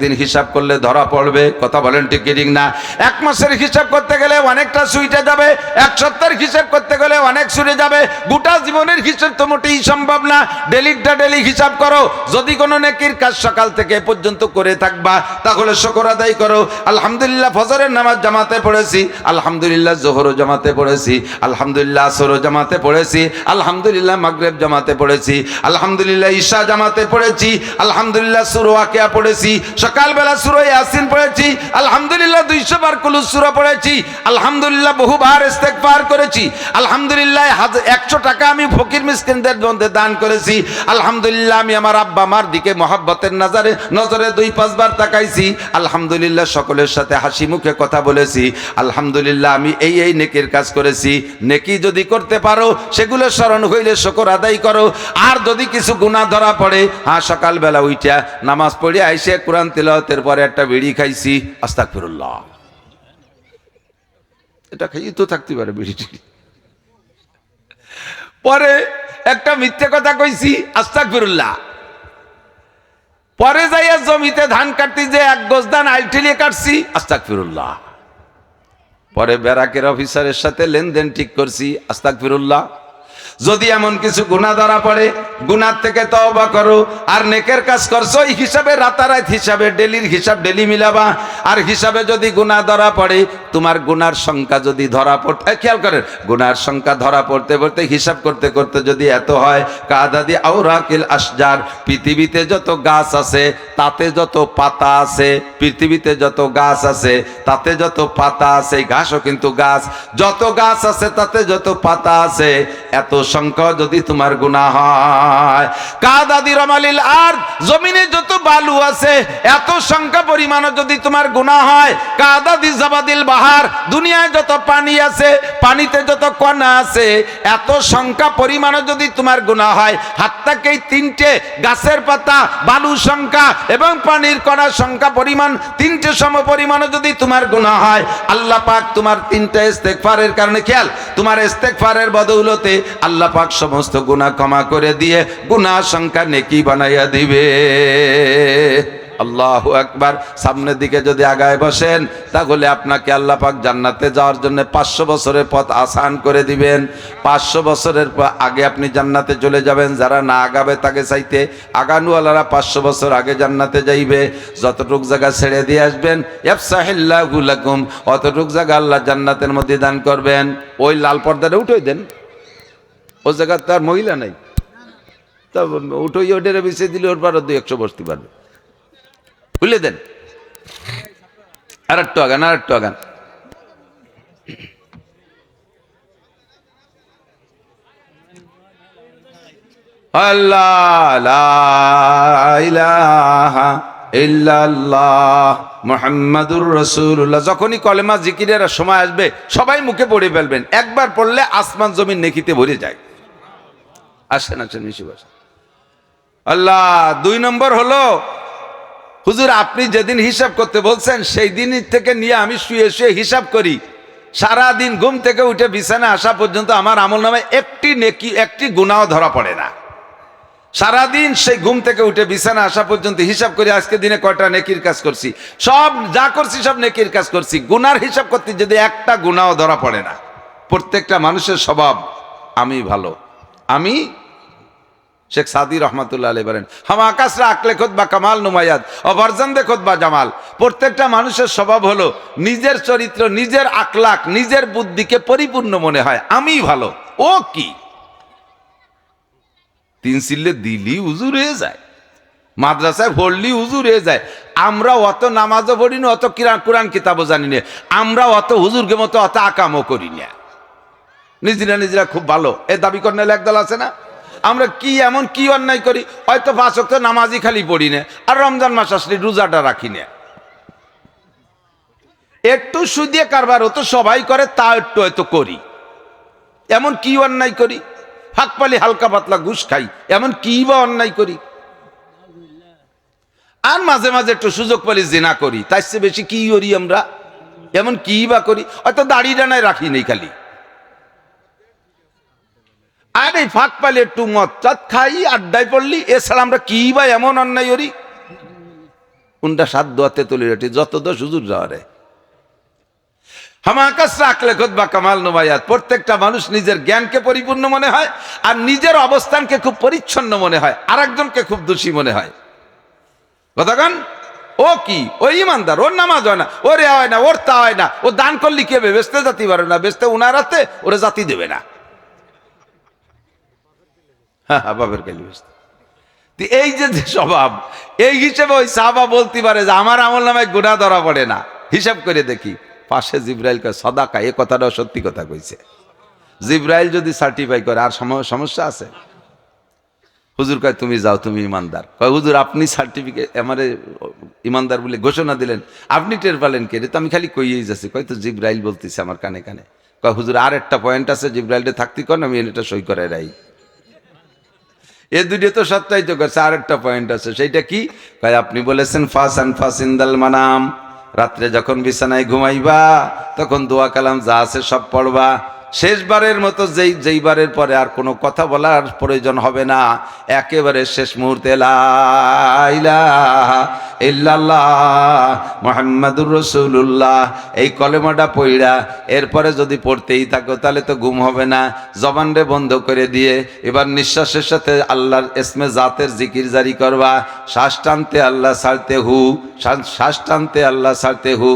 দিন হিসাব করলে ধরা পড়বে। কথা বলেন ঠিক ঠিক না? 1 মাসের হিসাব করতে গেলে অনেকটা সুইটে যাবে, 1 সপ্তাহের হিসাব করতে গেলে অনেক সুরে যাবে, গোটা জীবনের হিসাব তো মোটেই সম্ভব না। ডেলি হিসাব করো। যদি কোনো নেকির কাজ সকাল থেকে পর্যন্ত করে থাকবা তাহলে শুকর আদায় করো। আলহামদুলিল্লাহ ফজরের নামাজ জামাতে পড়েছি, আলহামদুলিল্লাহ জোহরও জামাতে পড়েছি, আলহামদুলিল্লাহ আসরও জামাতে পড়েছি, আলহামদুলিল্লাহ মাগরিব জামাতে পড়েছি, আলহামদুলিল্লাহ ঈশা জামাতে পড়েছি, আলহামদুলিল্লাহ সূরা ওয়াকিয়া পড়েছি, সকালবেলা সূরা ইয়াসিন পড়েছি, আলহামদুলিল্লাহ 200 বার কুলুস সূরা পড়েছি, আলহামদুলিল্লাহ বহুবার ইস্তেগফার করেছি, আলহামদুলিল্লাহ 100 টাকা আমি ফকির মিসকিনদের মধ্যে দান করেছি, আলহামদুলিল্লাহ আমি আমার আব্বা মার দিকে মহব্বতের নজরে 2-5 বার তাকাইছি, আলহামদুলিল্লাহ সকলের সাথে হাসি মুখে কথা বলেছি, আলহামদুলিল্লাহ আমি এই নেকির কাজ করেছি। নেকি যদি করতে পারো সেগুলো স্মরণ হইলে শুকর আদায় করো। আর যদি কিছু গুনাহ ধরা পড়ে, সকালবেলা উইঠা নামাজ পড়ে আইসে কোরআন তিলাওয়াতের পরে একটা বিড়ি খাইছি, আস্তাগফিরুল্লাহ, এটা খাইয়ে তো থাকতে পারে বিড়িটি, পরে একটা মিথ্যে কথা কইছি, আস্তাগফিরুল্লাহ, পরে যাইয়া জমিতে ধান কাটতে যে 1 গজ ধান আইটিলিয়ে কাটছি, আস্তাগফিরুল্লাহ, পরে ব্যারাকের অফিসারের সাথে লেনদেন ঠিক করছি, আস্তাগফিরুল্লাহ। যদি এমন কিছু গুনাহ ধরা পড়ে, গুনাহ থেকে তওবা করো। আর নেকের কাজ করছো এই হিসাবে রাতারাত হিসাবে ডেলির হিসাব ডেলি মিলাবা। আর হিসাবে যদি গুনাহ ধরা পড়ে তোমার গুনার সংখ্যা যদি ধরা পড়তে, খেয়াল করেন, গুনার সংখ্যা ধরা পড়তে পড়তে হিসাব করতে করতে যদি এত হয়, কাদাদি আওরাকিল আশজার, পৃথিবীতে যত গাছ আছে তাতে যত পাতা আছে, পৃথিবীতে যত গাছ আছে তাতে যত পাতা আছে, ঘাসও কিন্তু গাছ, যত গাছ আছে তাতে যত পাতা আছে, এত সংখ্যা যদি তোমার গুনাহ হয়, কাদাদি রমালিল আর, জমিনে যত বালু আছে এত সংখ্যা পরিমাণ যদি তোমার গুনাহ হয়, কাদাদি জাবাদিল বাহার, দুনিয়ায় যত পানি আছে পানিতে যত কণা আছে এত সংখ্যা পরিমাণ যদি তোমার গুনাহ হয়, হাত্তাকেই তিনটে গাছের পাতা, বালু সংখ্যা এবং পানির কণার সংখ্যা পরিমাণ তিনটে সম পরিমাণ যদি তোমার গুনাহ হয়, আল্লাহ পাক তোমার তিনটা ইস্তেগফারের কারণে, খেয়াল, তোমার ইস্তেগফারের বদৌলতে আল্লাহ পাক সমস্ত গুনাহ ক্ষমা করে দিয়ে গুনাহ সংখ্যা নেকি বানাইয়া দিবে। আল্লাহু আকবার। সামনের দিকে যদি আগায় বসেন তাহলে আপনাকে আল্লাহ পাক জান্নাতে যাওয়ার জন্য 500 বছরের পথ আসান করে দিবেন। 500 বছরের আগে আপনি জান্নাতে চলে যাবেন। যারা না আগাবে তাকে চাইতে আগানুওয়ালারা 500 বছর আগে জান্নাতে যাইবে। যতটুক জায়গা ছেড়ে দিয়ে আসবেন, ইয়াফসাহিল্লাহু লাকুম, অতটুক জায়গা আল্লাহ জান্নাতের মধ্যে দান করবেন। ওই লাল পর্দাটা উঠোই দেন, ওই জায়গা তার মহিলা নাই, তা উঠোই ওটারে বিছিয়ে দিলে ওর পারো 200 বসতে পারবে, খুলে দেন। আর একটু আগান, আর একটু আগান। আল্লাহ লা ইলাহা ইল্লাল্লাহ মুহাম্মাদুর রাসূলুল্লাহ। যখনই কলেমা জিকিরের সময় আসবে সবাই মুখে পড়ে ফেলবেন। একবার পড়লে আসমান জমিন নেকিতে ভরে যায়। আসেন আসেন, মিশু বসেন। আল্লাহ 2 নম্বর হলো, হুজুর আপনি যেদিন হিসাব করতে বলছেন সেই দিন থেকে নিয়ে আমি শুয়ে শুয়ে হিসাব করি, সারাদিন ঘুম থেকে উঠে বিছানা আসা পর্যন্ত আমার আমল নামে একটি নেকি, একটি গুনাহ ধরা পড়ে না। সারাদিন সেই ঘুম থেকে উঠে বিছানা আসা পর্যন্ত হিসাব করি আজকে দিনে কয়টা নেকির কাজ করছি, সব যা করছি সব নেকির কাজ করছি। গুনার হিসাব করতে যদি একটা গুনাহ ধরা পড়ে না। প্রত্যেকটা মানুষের স্বভাব আমি ভালো, আমি, শেখ সাদি রহমাতুল্লাহ আলাইহি বলেন, হাম আকাশরা আকলে খোদ বা কামাল নুমায়াদ অবরজন্দে খোদ বা জামাল। প্রত্যেকটা মানুষের স্বভাব হলো নিজের চরিত্র, নিজের আখলাক, নিজের বুদ্ধিকে পরিপূর্ণ মনে হয়, আমি ভালো। ও কি 3 সিল্লে দিলি হুজুর হয়ে যায়, মাদ্রাসায় পড়লি হুজুর হয়ে যায়। আমরা অত নামাজও পড়ি না, অত কোরআন কিতাবও জানি না, আমরা অত হুজুরকে মতো অত আকামও করি না, নিজেরা খুব ভালো এ দাবি করলে একদল আছে না। আমরা কি এমন কি অন্যায় করি, হয়তো 5 ওয়াক্ত নামাজই খালি পড়ি না, আর রমজান মাস আসলে রোজাটা রাখি না। একটু সুদিয়ে কারবার হতো সবাই করে, তা একটু হয়তো করি। এমন কি অন্যায় করি, ফাঁক পালি হালকা পাতলা ঘুষ খাই, এমন কি বা অন্যায় করি। আর মাঝে মাঝে একটু সুযোগ পালি জিনা করি, তার চেয়ে বেশি কি করি আমরা, এমন কি বা করি। হয়তো দাড়ি ডানায় রাখি নেই খালি, আর এই ফাঁক পালে একটু মদ চাঁদ খাই, আড্ডায় পড়লি, এছাড়া আমরা কি বা এমন অন্যায় করি। কোনটা সাত দোয়াতে তুলি রাটি, যত দোষ হুজুর যাওয়ারে। হামাকাসরা আকলে খোদ বা কামাল নুমায়াত। প্রত্যেকটা মানুষ নিজের জ্ঞানকে পরিপূর্ণ মনে হয়, আর নিজের অবস্থানকে খুব পরিচ্ছন্ন মনে হয়, আর একজনকে খুব দোষী মনে হয়। কথাগান ও কি, ও ইমানদার, ওর নামাজ হয় না, ওর এ হয় না, ওর তা হয় না, ও দান করলি কে বেচতে জাতি পারে না, বেচতে উনার হাতে, ওরা জাতি দেবে না। বাবের কালি বেচতে। এই যে স্বভাব, এই হিসেবে ওই সাহাবা বলতে পারে যে আমার আমল নামে গুনাহ ধরা পড়ে না। হিসাব করে দেখি, পাশে জিব্রাইল কয় সদাকা, এ কথাটাও সত্যি কথা কইছে। জিব্রাইল যদি সার্টিফাই করে আর সমস্যা আছে? হুজুর কয় তুমি যাও, তুমি ইমানদার। কয় হুজুর আপনি সার্টিফিকেট আমারে ইমানদার বলে ঘোষণা দিলেন, আপনি টের পালেন কে? তো আমি খালি কইয়েই যাচ্ছি। কয় তো জিব্রাইল বলতেছে আমার কানে কানে। কয় হুজুর আর একটা পয়েন্ট আছে, জিব্রাইলটা থাকতে কন, আমি এটা সই করে রাই। এ দুটো তো সত্যায়িত করছে, আর একটা পয়েন্ট আছে, সেইটা কি? কয় আপনি বলেছেন ফাসিন্দাল মানাম, রাত্রে যখন বিছানায় ঘুমাইবা তখন দোয়া কালাম যা আছে সব পড়বা। শেষবারের মতো যেইবারের পরে আর কোনো কথা বলার প্রয়োজন হবে না, একেবারে শেষ মুহূর্তে লা ইলাহা ইল্লাল্লাহ মুহাম্মাদুর রাসূলুল্লাহ এই কলেমাটা পড়া এরপরে যদি পড়তেই থাকো তাহলে তো ঘুম হবে না। জবানরে বন্ধ করে দিয়ে এবার নিঃশ্বাসের সাথে আল্লাহর ইসমে জাতের জিকির জারি করবা। শ্বাস টানতে আল্লাহ ছাড়তে হু, শ্বাস টানতে আল্লাহ ছাড়তে হু,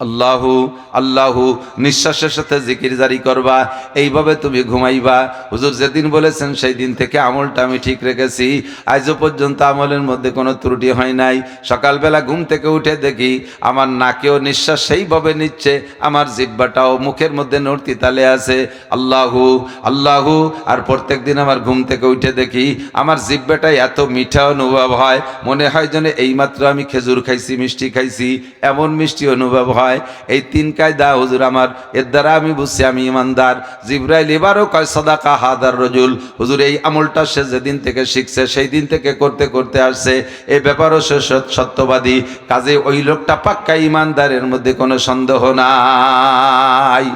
আল্লাহু আল্লাহু নিঃশ্বাসের সাথে জিকির জারি করবা, এইভাবে তুমি ঘুমাইবা। হুজুর যেদিন বলেছেন সেই দিন থেকে আমলটা আমি ঠিক রেখেছি, আজও পর্যন্ত আমলের মধ্যে কোনো ত্রুটি হয় নাই। সকালবেলা ঘুম থেকে উঠে দেখি আমার নাকেও নিঃশ্বাস সেইভাবে নিচ্ছে, আমার জিহ্বাটাও মুখের মধ্যে নড়তি তালে আছে। আল্লাহু আল্লাহু। আর প্রত্যেক দিন আমার ঘুম থেকে উঠে দেখি আমার জিহ্বাটাই এত মিঠা অনুভব হয়, মনে হয় যেন এইমাত্র আমি খেজুর খাইছি, মিষ্টি খাইছি, এমন মিষ্টি অনুভব হয়। এই তিন কায়দা হুজুর আমার, এর দ্বারা আমি বুঝছি আমি ইমানদার। জিবরাইল এবারও কয় সাদাকা হাদার রজুল, হুজুর এই আমলটা সে যেদিন থেকে শিখছে সেই দিন থেকে করতে করতে আসছে, এই ব্যাপারও সে সত্যবাদী। কাজে ওই লোকটা পাক্কা ইমানদারের মধ্যে কোনো সন্দেহ নাই।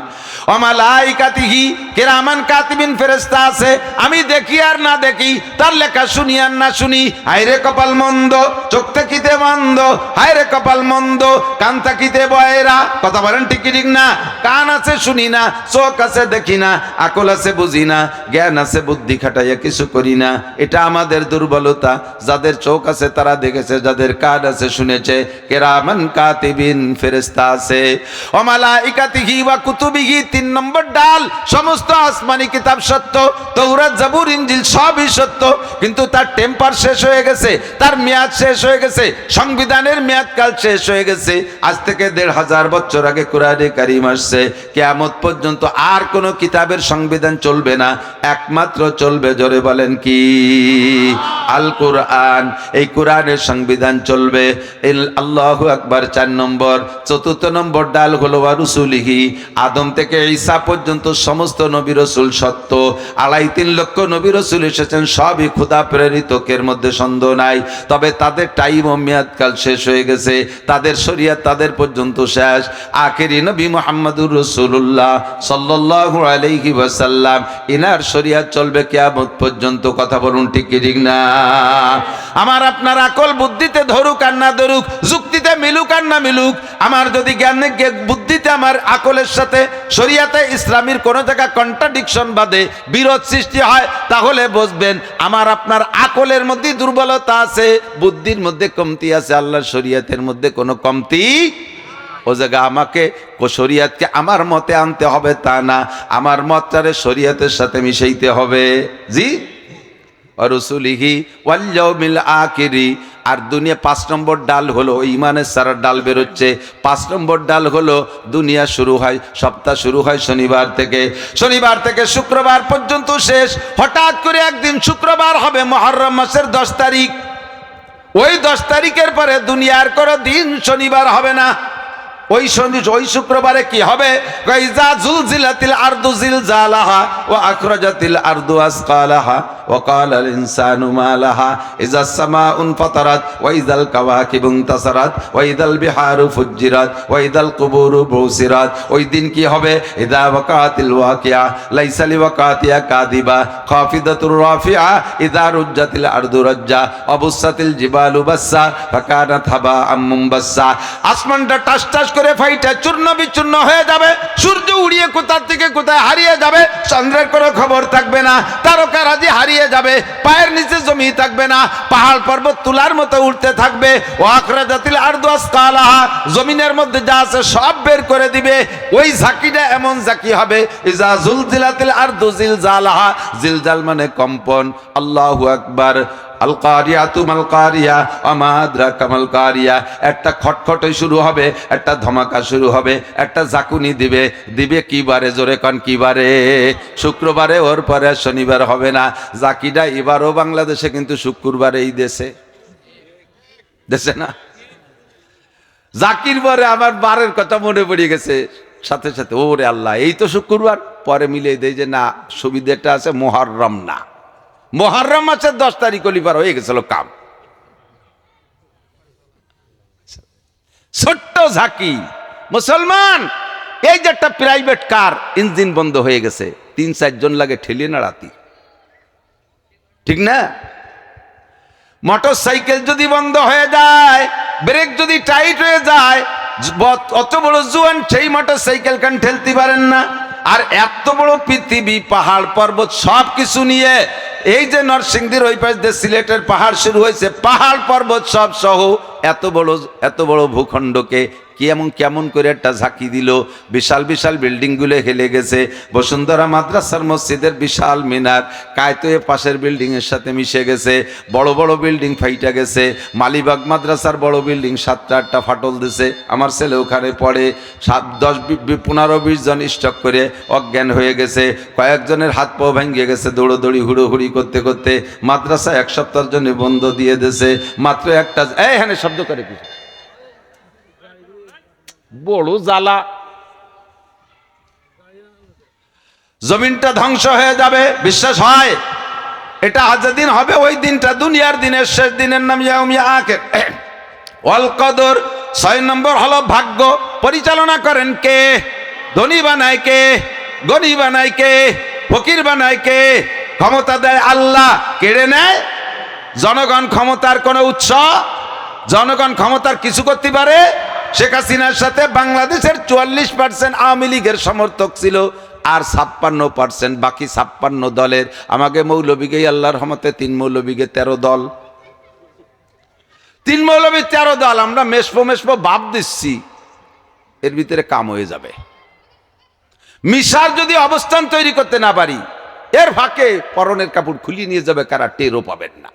ওয়া মালাইকাতিহি কিরামান কাতিবিন, ফেরেশতা আছে, আমি দেখি আর না দেখি, তার লেখা শুনি আর না শুনি। হায়রে কপাল মন্দ, চোখ থাকিতে মন্দ, হায়রে কপাল মন্দ, কান থাকিতে বয়রা। কথা বলেন ঠিক কি ঠিক না? কান আছে শুনি না, চোখ আছে দেখি না, আকল আছে বুঝি না, জ্ঞান আছে বুদ্ধি খাটাইয়া কিছু করি না। এটা আমাদের দুর্বলতা। যাদের চোখ আছে তারা দেখেছে, যাদের কান আছে শুনেছে। কিরামান কাতিবিন, ফেরেশতা আছে। ওয়া মালাইকাতিহি ওয়া কুতুবিহি, 3 নম্বর ডাল, সমস্ত আসমানি কিতাব সত্য, তাওরাত জাবুর ইনজিল সবই সত্য, কিন্তু তার টেম্পার শেষ হয়ে গেছে, তার মেয়াদ শেষ হয়ে গেছে, সংবিধানের মেয়াদকাল শেষ হয়ে গেছে। আজ থেকে 1500 বছর আগে কোরআনে কারিম আসছে, কিয়ামত পর্যন্ত আর কোনো কিতাবের সংবিধান চলবে না, একমাত্র চলবে, জোরে বলেন কি? আল কোরআন। এই কোরআনের সংবিধান চলবে। আল্লাহু আকবার 4 নম্বর। 4 নম্বর ডাল হলো ওয়া রুসুলিহি, আদম থেকে ঈসা পর্যন্ত সমস্ত নবী রাসূল সত্য। 2.5-3 লক্ষ নবী রাসূল এসেছেন, সবই খোদা প্রেরিত, এর মধ্যে সন্দেহ নাই। তবে তাদের টাইম ও মেয়াদকাল শেষ হয়ে গেছে, তাদের শরীয়ত তাদের পর্যন্ত শেষ। আখেরি নবী মুহাম্মদুর রাসূলুল্লাহ সাল্লাল্লাহু আলাইহি ওয়াসাল্লাম, ইনার শরীয়ত চলবে কিয়ামত পর্যন্ত। কথা বলুন ঠিক কি ঠিক না? আমার আপনার আকল বুদ্ধিতে ধরুক আর না ধরুক, যুক্তিতে মিলুক আর না মিলুক, আমার যদি জ্ঞানে বুদ্ধিতে আমার আকলের সাথে শরীয়তে ইসলামীর কোন জায়গা কন্ট্রাডিকশন বাদে বিরোধ সৃষ্টি হয়, তাহলে বুঝবেন আমার আপনার আকলের মধ্যে দুর্বলতা আছে, বুদ্ধির মধ্যে কমতি আছে, আল্লাহর শরীয়তের মধ্যে কোনো কমতি। ও জায়গা আমাকে শরীয়তকে আমার মতে আনতে হবে তা না, আমার মতটারে শরীয়তের সাথে মিশাইতে হবে। জি, রসুলিহি ওয়াল ইয়াউমিল আখিরি। আর দুনিয়া 5 নম্বর ডাল হলো ইমানের সারা ডাল বেরোচ্ছে। 5 নম্বর ডাল হলো দুনিয়া শুরু হয়, সপ্তাহ শুরু হয় শনিবার থেকে, শনিবার থেকে শুক্রবার পর্যন্ত শেষ। হঠাৎ করে একদিন শুক্রবার হবে, মুহররম মাসের 10 তারিখ। ওই 10 তারিখের পরে দুনিয়ার কোনো দিন শনিবার হবে না। ওই শুক্রবারে কি হবে? ইজা জুলজিলাতিল আরদু জিলজালাহা ওয়া আখরাজাতিল আরদু আসকালাহা ওয়া ক্বালাল ইনসানু মা লাহা ইজাস সামাউন ফাতারাত ওয়া ইযাল কাওয়াকিবু ইনতাসারাত ওয়া ইযাল বিহারু ফুজ্জিরাত ওয়া ইযাল কুবুরু বুসিরাত। ওই দিন কি হবে? ইযা ওয়াকাতিল ওয়াকিয়া লাইসা লিওয়াকাতিহা কাযিবা খাফিদাতুর রাফিআ ইযা রুজ্জাতিল আরদু রাজ্জা অবুসাতিল জিবালু বাসসা ফাকানাত হাবাআম মুনবাসসা। আসমানটা টাস টাস করে ফাইটা চূর্ণ বিচূর্ণ হয়ে যাবে, সূর্য উড়িয়ে কোথা থেকে কোথায় হারিয়ে যাবে, চন্দ্রের কোনো খবর থাকবে না, তারকারাজি হারিয়ে যাবে, পায়ের নিচে জমি থাকবে না, পাহাড় পর্বত তুলার মতো উঠতে থাকবে। ওয়া আখরাজাতিল আরদু আসকালাহা, জমিনের মধ্যে যা আছে সব বের করে দিবে। ওই ঝাঁকিটা এমন ঝাঁকি হবে, ইজা জুলজিলাতিল আরদু জিলজালাহা, জিলজাল মানে কম্পন। আল্লাহু আকবার। আল কারিয়াতু মাল কারিয়া ওয়া মা আদরাকা মাল কারিয়া। একটা খটখটে শুরু হবে, একটা ধমাকা শুরু হবে, একটা ঝাঁকুনি দিবে। দিবে কি বারে? জোরে কান কি বারে? শুক্রবারে, ওর পরে শনিবার হবে না। জাকিটা এবারও বাংলাদেশে, কিন্তু শুক্রবারে এই দেশে না। জাকির পরে আমার বারের কথা মনে পড়ে গেছে, সাথে সাথে ওরে আল্লাহ, এই তো শুক্রবার। পরে মিলিয়ে দেয় যে না, সুবিধাটা আছে মুহররম না, মুহররম মাসের 10 তারিখ অলিবার হয়ে গেছিল কাম। ছোট্ট ঝাঁকি। মুসলমান, এই যে একটা প্রাইভেট কার ইঞ্জিন বন্ধ হয়ে গেছে, 3-4 জন লাগে ঠেলিয়ে নাড়াতি, ঠিক না? মোটর সাইকেল যদি বন্ধ হয়ে যায়, ব্রেক যদি টাইট হয়ে যায়, অত বড় জোয়ান সেই মোটর সাইকেল কান ঠেলতে পারেন না। আর এত বড় পৃথিবী, পাহাড় পর্বত সব কিছু নিয়ে, এই যে নরসিংদীর ওই পাশ দিয়ে সিলেটের পাহাড় শুরু হয়েছে, পাহাড় পর্বত সব সহ এত বড় ভূখণ্ডকে কেমন করে একটা ঝাঁকি দিল। বিশাল বিশাল বিল্ডিংগুলো হেলে গেছে। বসুন্ধরা মাদ্রাসার মসজিদের বিশাল মিনার কায়তোয়ে পাশের বিল্ডিংয়ের সাথে মিশে গেছে। বড় বড় বিল্ডিং ফাইটা গেছে। মালিবাগ মাদ্রাসার বড় বিল্ডিং 7-8টা ফাটল দিছে। আমার ছেলে ওখানে পড়ে। 10-15-20 জন স্টক করে অজ্ঞান হয়ে গেছে। কয়েকজনের হাত পাও ভেঙে গেছে দৌড়োদৌড়ি হুড়োহুড়ি করতে করতে। মাদ্রাসা 1 সপ্তাহের জন্য বন্ধ দিয়ে দিয়েছে। মাত্র একটা হ্যাঁ শব্দ করে কি বড় জ্বালা। জমিনটা ধ্বংস হয়ে যাবে বিশ্বাস হয়? এটা আজ দিন হবে, ওই দিনটা দুনিয়ার দিনের শেষ দিনের নাম ইয়াউমিয়া আখির। ওয়াল কদর 6 নম্বর হলো ভাগ্য। পরিচালনা করেন কে? ধনী বানায় কে? গনি বানায় কে? ফকির বানায় কে? ক্ষমতা দেয় আল্লাহ, কেড়ে নেয় জনগণ। ক্ষমতার কোনো উৎস? জনগণ ক্ষমতার কিছু করতে পারে? শেখ হাসিনার সাথে বাংলাদেশের 44% আওয়ামী লীগের সমর্থক ছিল, আর 56% বাকি 56 দলের। আমাকে মৌলবীকে আল্লাহর রহমতে 3 মৌলবীকে 13 দল। 3 মৌলবী 13 দল। আমরা মেশপো বাপ দিচ্ছি, এর ভিতরে কাম হয়ে যাবে। মিশার যদি অবস্থান তৈরি করতে না পারি, এর ফাঁকে পরনের কাপড় খুলিয়ে নিয়ে যাবে, কারা টেরও পাবেন না।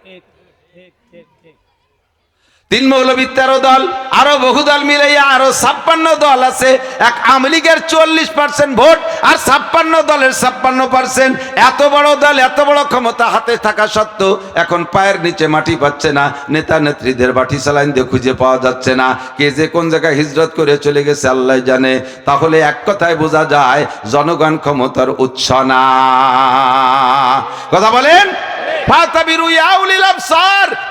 3 মৌলবী 13 দল, আরো বহু দল মিলাইয়া আরো 56 দল আছে। এক আওয়ামী লীগের 44% ভোট আর 56 দলের 56%। এত বড় দল, এত বড় ক্ষমতা হাতে থাকা সত্ত্বেও এখন পায়ের নিচে মাটি পাচ্ছে না। নেতা নেত্রীদের বাটি সালাইন দিয়ে খুঁজে পাওয়া যাচ্ছে না। কে যে কোন জায়গায় হিজরত করে চলে গেছে আল্লাহ জানে। তাহলে এক কথায় বোঝা যায় জনগণ ক্ষমতার উৎস না। কথা বলেন?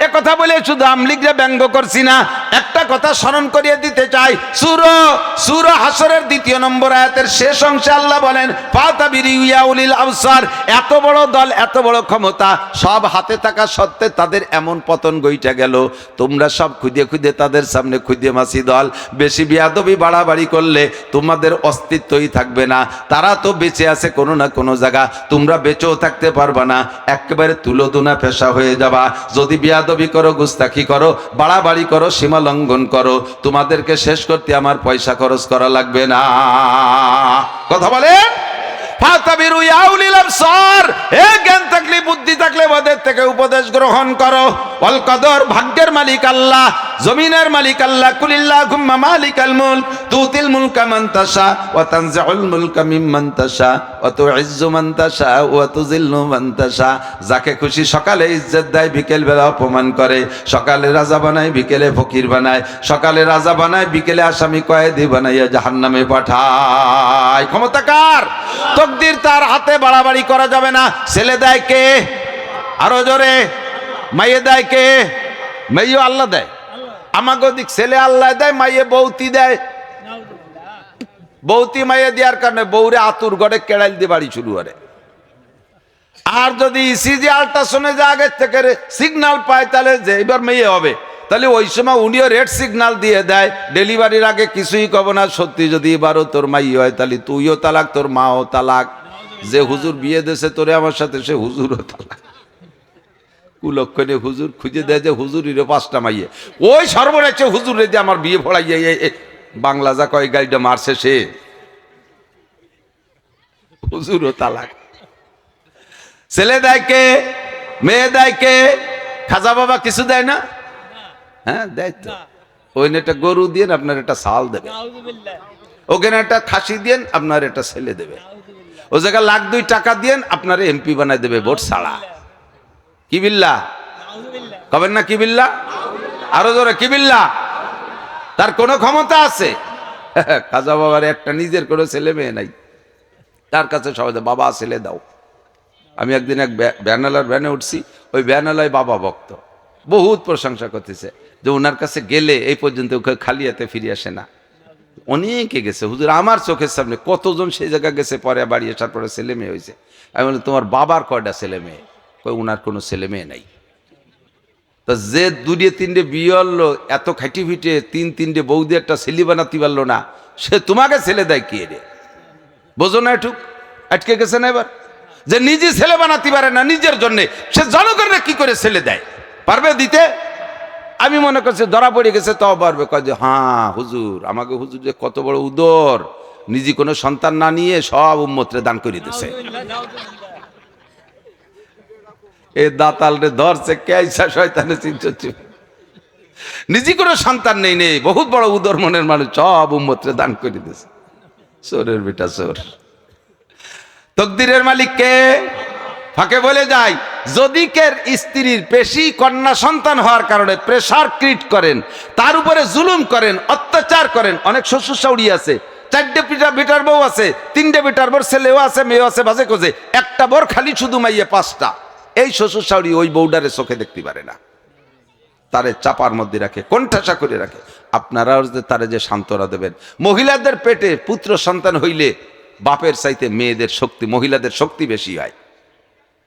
এ কথা বলে শুধু আমলিগরে ব্যঙ্গ করছি না, একটা কথা স্মরণ করিয়ে দিতে চাই। সূরা হাসরের 2 নম্বর আয়াতের শেষ অংশে আল্লাহ বলেন ফাতাবিরু ইয়া উলিল আবসার। এত বড় দল, এত বড় ক্ষমতা সব হাতে থাকা সত্ত্বে তাদের এমন পতন গইটা গেল। তোমরা সব খুদে খুদে তাদের সামনে খুদে মাসি দল। বেশি বিয়াদবি বাড়াবাড়ি করলে তোমাদের অস্তিত্বই থাকবে না। তারা তো বেঁচে আছে কোনো না কোনো জায়গা, তোমরা বেঁচেও থাকতে পারবা না। একেবারে তুলোদুনা পেশা হয়ে যাবা। যদি বিয়াদবি করো, গুস্তাখি করো, বাড়াবাড়ি করো, সীমা লঙ্ঘন করো, তোমাদেরকে শেষ করতে আমার পয়সা খরচ করা লাগবে না। কথা বলে ফাতাবিরু ইয়া উলিল আবসার। এ জ্ঞান থাকলে, বুদ্ধি থাকলে ওদের থেকে উপদেশ গ্রহণ করো। ওয়াল কদর, ভাগ্যের মালিক আল্লাহ, জমিনের মালিক আল্লাহ। কুলিল্লাহুম্মা মালিকাল মুলক তুতিল মুলকা মান তাশা ওয়া তানজিউল মুলকা মিম্মান তাশা ওয়া তুইজ্জু মান তাশা ওয়া তুযিল্লু মান তাশা। যাকে খুশি সকালে ইজ্জত দেয়, বিকেল বেলা অপমান করে। সকালে রাজা বানায়, বিকেলে ফকির বানায়। সকালে রাজা বানায়, বিকেলে আসামি কয়েদি বানাইয়া জাহান্নামে পাঠায়। ক্ষমতা কার? তকদির তার হাতে, বাড়াবাড়ি করা যাবে না। ছেলে দেয় কে? আরো জোরে। মাইয়ে দেয় কে? মাইও আল্লাহ দেয়। আমাকে দিক ছেলে আল্লাহ দেয়, মাইয়ে বৌতি দেয়। বৌতি মাইয়ে দেওয়ার কারণে বৌরে আতুর গড়ে কেড়াইল দিয়ে বাড়ি শুরু করে। আর যদি ইসিজি আল্ট্রাসাউন্ডে যে আগের থেকে সিগন্যাল পায়, তাহলে যে এবার মেয়ে হবে, তাহলে ওই সময় উনিও রেড সিগন্যাল দিয়ে দেয়। ডেলিভারির আগে কিছুই কব না। সত্যি যদি এবারও তোর মাই হয়, তাহলে তুইও তালাক, তোর মাও তালাক। যে হুজুর বিয়ে দেশে তোরে আমার সাথে, সে হুজুরও তালাক। কুলক্ষণে হুজুর খুঁজে দেয় যে হুজুরিরও 5টা মাইয়ে। ওই সর্বনাশে হুজুর রেদে আমার বিয়ে ফড়াইয়ে বাংলা যা কয় গাড়িটা মারছে, সে হুজুরও তালাক। ছেলে দেয় কে? মেয়ে দেয় কে? খাজা বাবা কিছু দেয় না? হ্যাঁ দেয় তো। ওই একটা গরু দিয়ে আপনার একটা ছাল দেবে, ওখানে একটা খাসি দিয়ে আপনার একটা ছেলে দেবে, ও জায়গায় 1,02 টাকা দিয়ে আপনার এমপি বানায় দেবে ভোট ছাড়া। কি বিল্লা কবেন না? কি বিল্লা? আরো জোরে কি বিল্লা? তার কোনো ক্ষমতা আছে? খাজা বাবার একটা নিজের কোনো ছেলে মেয়ে নাই, তার কাছে সবাই বাবা ছেলে দাও। আমি একদিন এক ভ্যানালার ভ্যানে উঠছি, ওই ভ্যানালায় বাবা ভক্ত বহুত প্রশংসা করতেছে যে ওনার কাছে গেলে এই পর্যন্ত খালি হাতে ফিরে আসে না। অনেকে গেছে হুজুর, আমার চোখের সামনে কতজন সেই জায়গা গেছে, পরে বাড়ি আসার পরে ছেলে মেয়ে হয়েছে। আমি বলি তোমার বাবার কয়টা ছেলে মেয়ে? ওনার কোনো ছেলে মেয়ে নাই। তো যে 2-3টে বিয়ে হলো, এত খাইটি ফিটে 3-3টে বৌদি একটা ছেলে বানাতে পারলো না, সে তোমাকে ছেলে দেয় কি রে? বোঝো না? এটুক আটকে গেছে না এবার। যে নিজে ছেলে বানাতে পারে না নিজের জন্য, সে জনগণের কি করে ছেলে দেয়? পারবে দিতে? আমি মনে করছি ধরা পড়ে গেছে, তাও পারবে কয় যে হ্যাঁ হুজুর, আমাকে হুজুর যে কত বড় উদর, নিজে কোনো সন্তান না নিয়ে সব উম্মতরে দান করে দিছে। এ দাতাল রে ধরছে কেসা শয়তানে চিনছে, নিজে কোনো সন্তান নেই, বহুত বড় উদর মনের মানুষ, সব উম্মতরে দান করে দিছে। চোরের বেটা চোর। তকদিরের মালিক কে? ফাঁকে বলে যায়, যদি কের স্ত্রীর পেশি কন্যা সন্তান হওয়ার কারণে প্রেসার ক্রিয়েট করেন, তার উপরে জুলুম করেন, অত্যাচার করেন। অনেক শ্বশুর শাশুড়ি আছে, 4টে বেটার বউ আছে, 3টে বেটার বউ, ছেলেও আছে, মেয়েও আছে, বাজে কোজে, একটা বর খালি শুধু মাইয়ে 5টা। এই শ্বশুর শাশুড়ি ওই বউডারে চোখে দেখতে পারে না, তারে চাপার মধ্যে রাখে, কোণঠাসা করে রাখে। আপনারাও যে তারে যে সান্ত্বনা দেবেন। মহিলাদের পেটে পুত্র সন্তান হইলে বাপের চাইতে মেয়েদের শক্তি, মহিলাদের শক্তি বেশি হয়।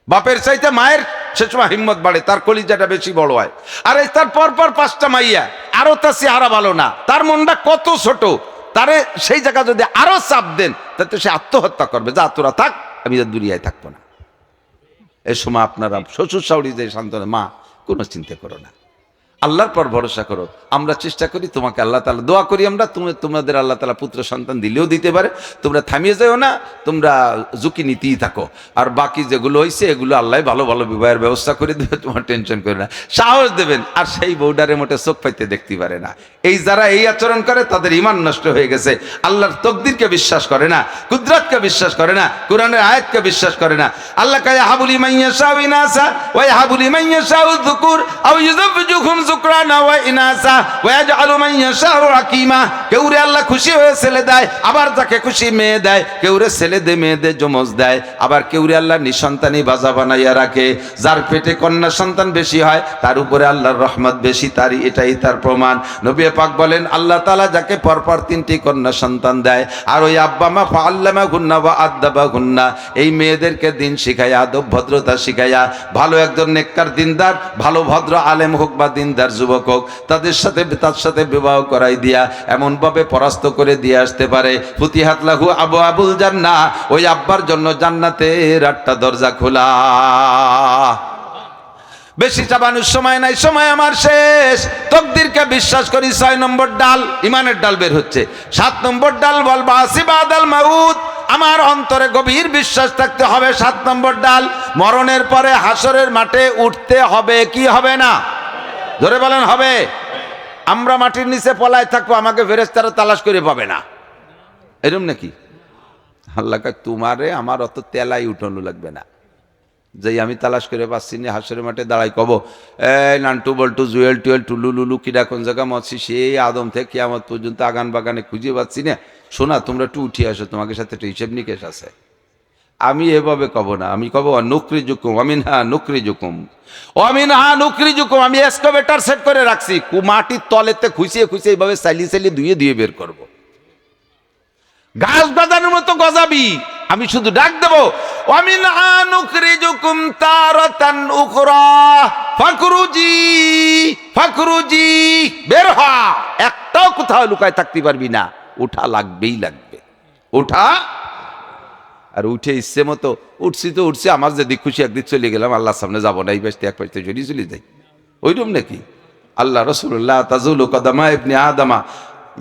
বাপের চাইতে মায়ের সে সময় হিম্মত বাড়ে, তার কলিজাটা বেশি বড় হয়। আর এই তার পরপর 5টা মাইয়া, আরো তার চেহারা ভালো না, তার মনটা কত ছোট, তারে সেই জায়গা যদি আরো চাপ দেন তাতে সে আত্মহত্যা করবে, যা তোরা থাক, আমি তো দুনিয়ায় থাকবো না। এ সময় আপনারা শ্বশুর শাশুড়ি যে সান্ত্বনা, মা কোনো চিন্তা করো না, আল্লাহর পর ভরসা করো। আমরা চেষ্টা করি তোমাকে, আল্লাহ তাআলা দোয়া করি আমরা, তোমাদের আল্লাহ তাআলা পুত্র সন্তান দিলেও দিতে পারে, তোমরা থামিয়ে যাও না, তোমরা ঝুঁকি নিতেই থাকো। আর বাকি যেগুলো হয়েছে এগুলো আল্লাহ ভালো ভালো বিবাহের ব্যবস্থা করে দেবে, তোমার টেনশন করে না, সাহস দেবেন। আর সেই বউডারে মোটে চোখ পাইতে দেখতে পারে না। এই যারা এই আচরণ করে তাদের ঈমান নষ্ট হয়ে গেছে, আল্লাহর তকদিরকে বিশ্বাস করে না, কুদরতকে বিশ্বাস করে না, কোরআনের আয়াতকে বিশ্বাস করে না। আল্লাহ কায়া হাবুলি মাইয়া শাউইনাসা ওয়া হাবুলি মাইয়া শাউ যুকুর আও ইউযাবজুহুম যুকরানা ওয়া ইনাসা ওয়া ইয়াজআলু মান ইয়াশাউ আকিমা। কেউরে আল্লাহ খুশি হয়ে ছেলে দেয়, আবার যাকে খুশি মেয়ে দেয়। কেউরে ছেলে দে মেয়ে দে জমজ দেয়, আবার কেউরে আল্লাহ নিঃসন্তানই বাজা বানাইয়া রাখে। যার পেটে কন্যা সন্তান বেশি হয় তার উপরে আল্লাহর রহমত বেশি, তারই এটাই তার প্রমাণ। নবী পাক বলেন, আল্লাহ তাআলা যাকে পরপর 3টি কন্যা সন্তান দেয়, আর ওই আব্বা মা ফাআল্লামা গুন্না ওয়া আদাবা গুন্না, এই মেয়েদেরকে দিন শিখাইয়া, আদব ভদ্রতা শিখাইয়া, ভালো একজন নেককার দিনদার, ভালো ভদ্র আলেম হোক বা দিনদার যুবক হোক, তার সাথে বিবাহ করাই দিয়া এমন ভাবে পরাস্ত করে দিয়ে আসতে পারে, ফুতিহাত লাহু আবওয়াবুল জান্নাহ, ওই আব্বার জন্য জান্নাতের 8টা দরজা খোলা। বেশি চাবানোর সময় নাই, সময় আমার শেষ। তকদিরকে বিশ্বাস করি, 6 নম্বর ডাল, ইমানের ডাল বের হচ্ছে। 7 নম্বর ডাল বল বাসি বাদাল মাউত, আমার অন্তরে গভীর বিশ্বাস থাকতে হবে। 7 নম্বর ডাল, মরণের পরে হাসরের মাঠে উঠতে হবে কি হবে না? ধরে বলেন হবে। আমরা মাটির নিচে পলায় থাকবো, আমাকে ফেরেশতারা তালাশ করে পাবে না, এরকম নাকি? আল্লাহ কয় তোমারে আমার অত তেলাই উঠানো লাগবে না, যেই আমি তালাশ করে পাচ্ছি না, হাসরের মাঠে দাঁড়াই কব, এই নান্টু বল্টু জুয়েল টুয়েল টুলু লুলু কিরা কোন জায়গা মরছি, সেই আদম থেকে কিয়ামত পর্যন্ত আগান বাগানে খুঁজে পাচ্ছি না, শোনা তোমরা একটু উঠিয়ে আসো, তোমাকে সাথে একটু হিসেব নিকেশ আছে। আমি এভাবে কব না, আমি কব নুকরি জুকুম অমিনহা নুকরি জুকুম অমিনহা নুকরি জুকুম। আমি এক্সকাভেটর সেট করে রাখছি, মাটির তলেতে খুঁচিয়ে খুঁচিয়ে এইভাবে চালিয়ে চালিয়ে ধুয়ে বের করব। গাছ বাজানোর মতো গজাবি, আমি শুধু ডাক দেবো, ওয়ামিনহা নুখরিজুকুম তারাতান উখরা ফাখরুজি ফাখরুজি, বের হ, একটাও কোথাও লুকায় থাকতে পারবি না, উঠা লাগবেই লাগবে, উঠা। আর উঠে ইচ্ছে মতো উঠছি তো উঠছি, আমার যেদিক খুশি একদিক চলে গেলাম, আল্লাহর সামনে যাবো না, এই পাশে এক পাশে জড়িয়ে চলে যাই, ওইরকম নাকি? আল্লাহ রাসূলুল্লাহ তাজুলু কদামা ইবনে আদমা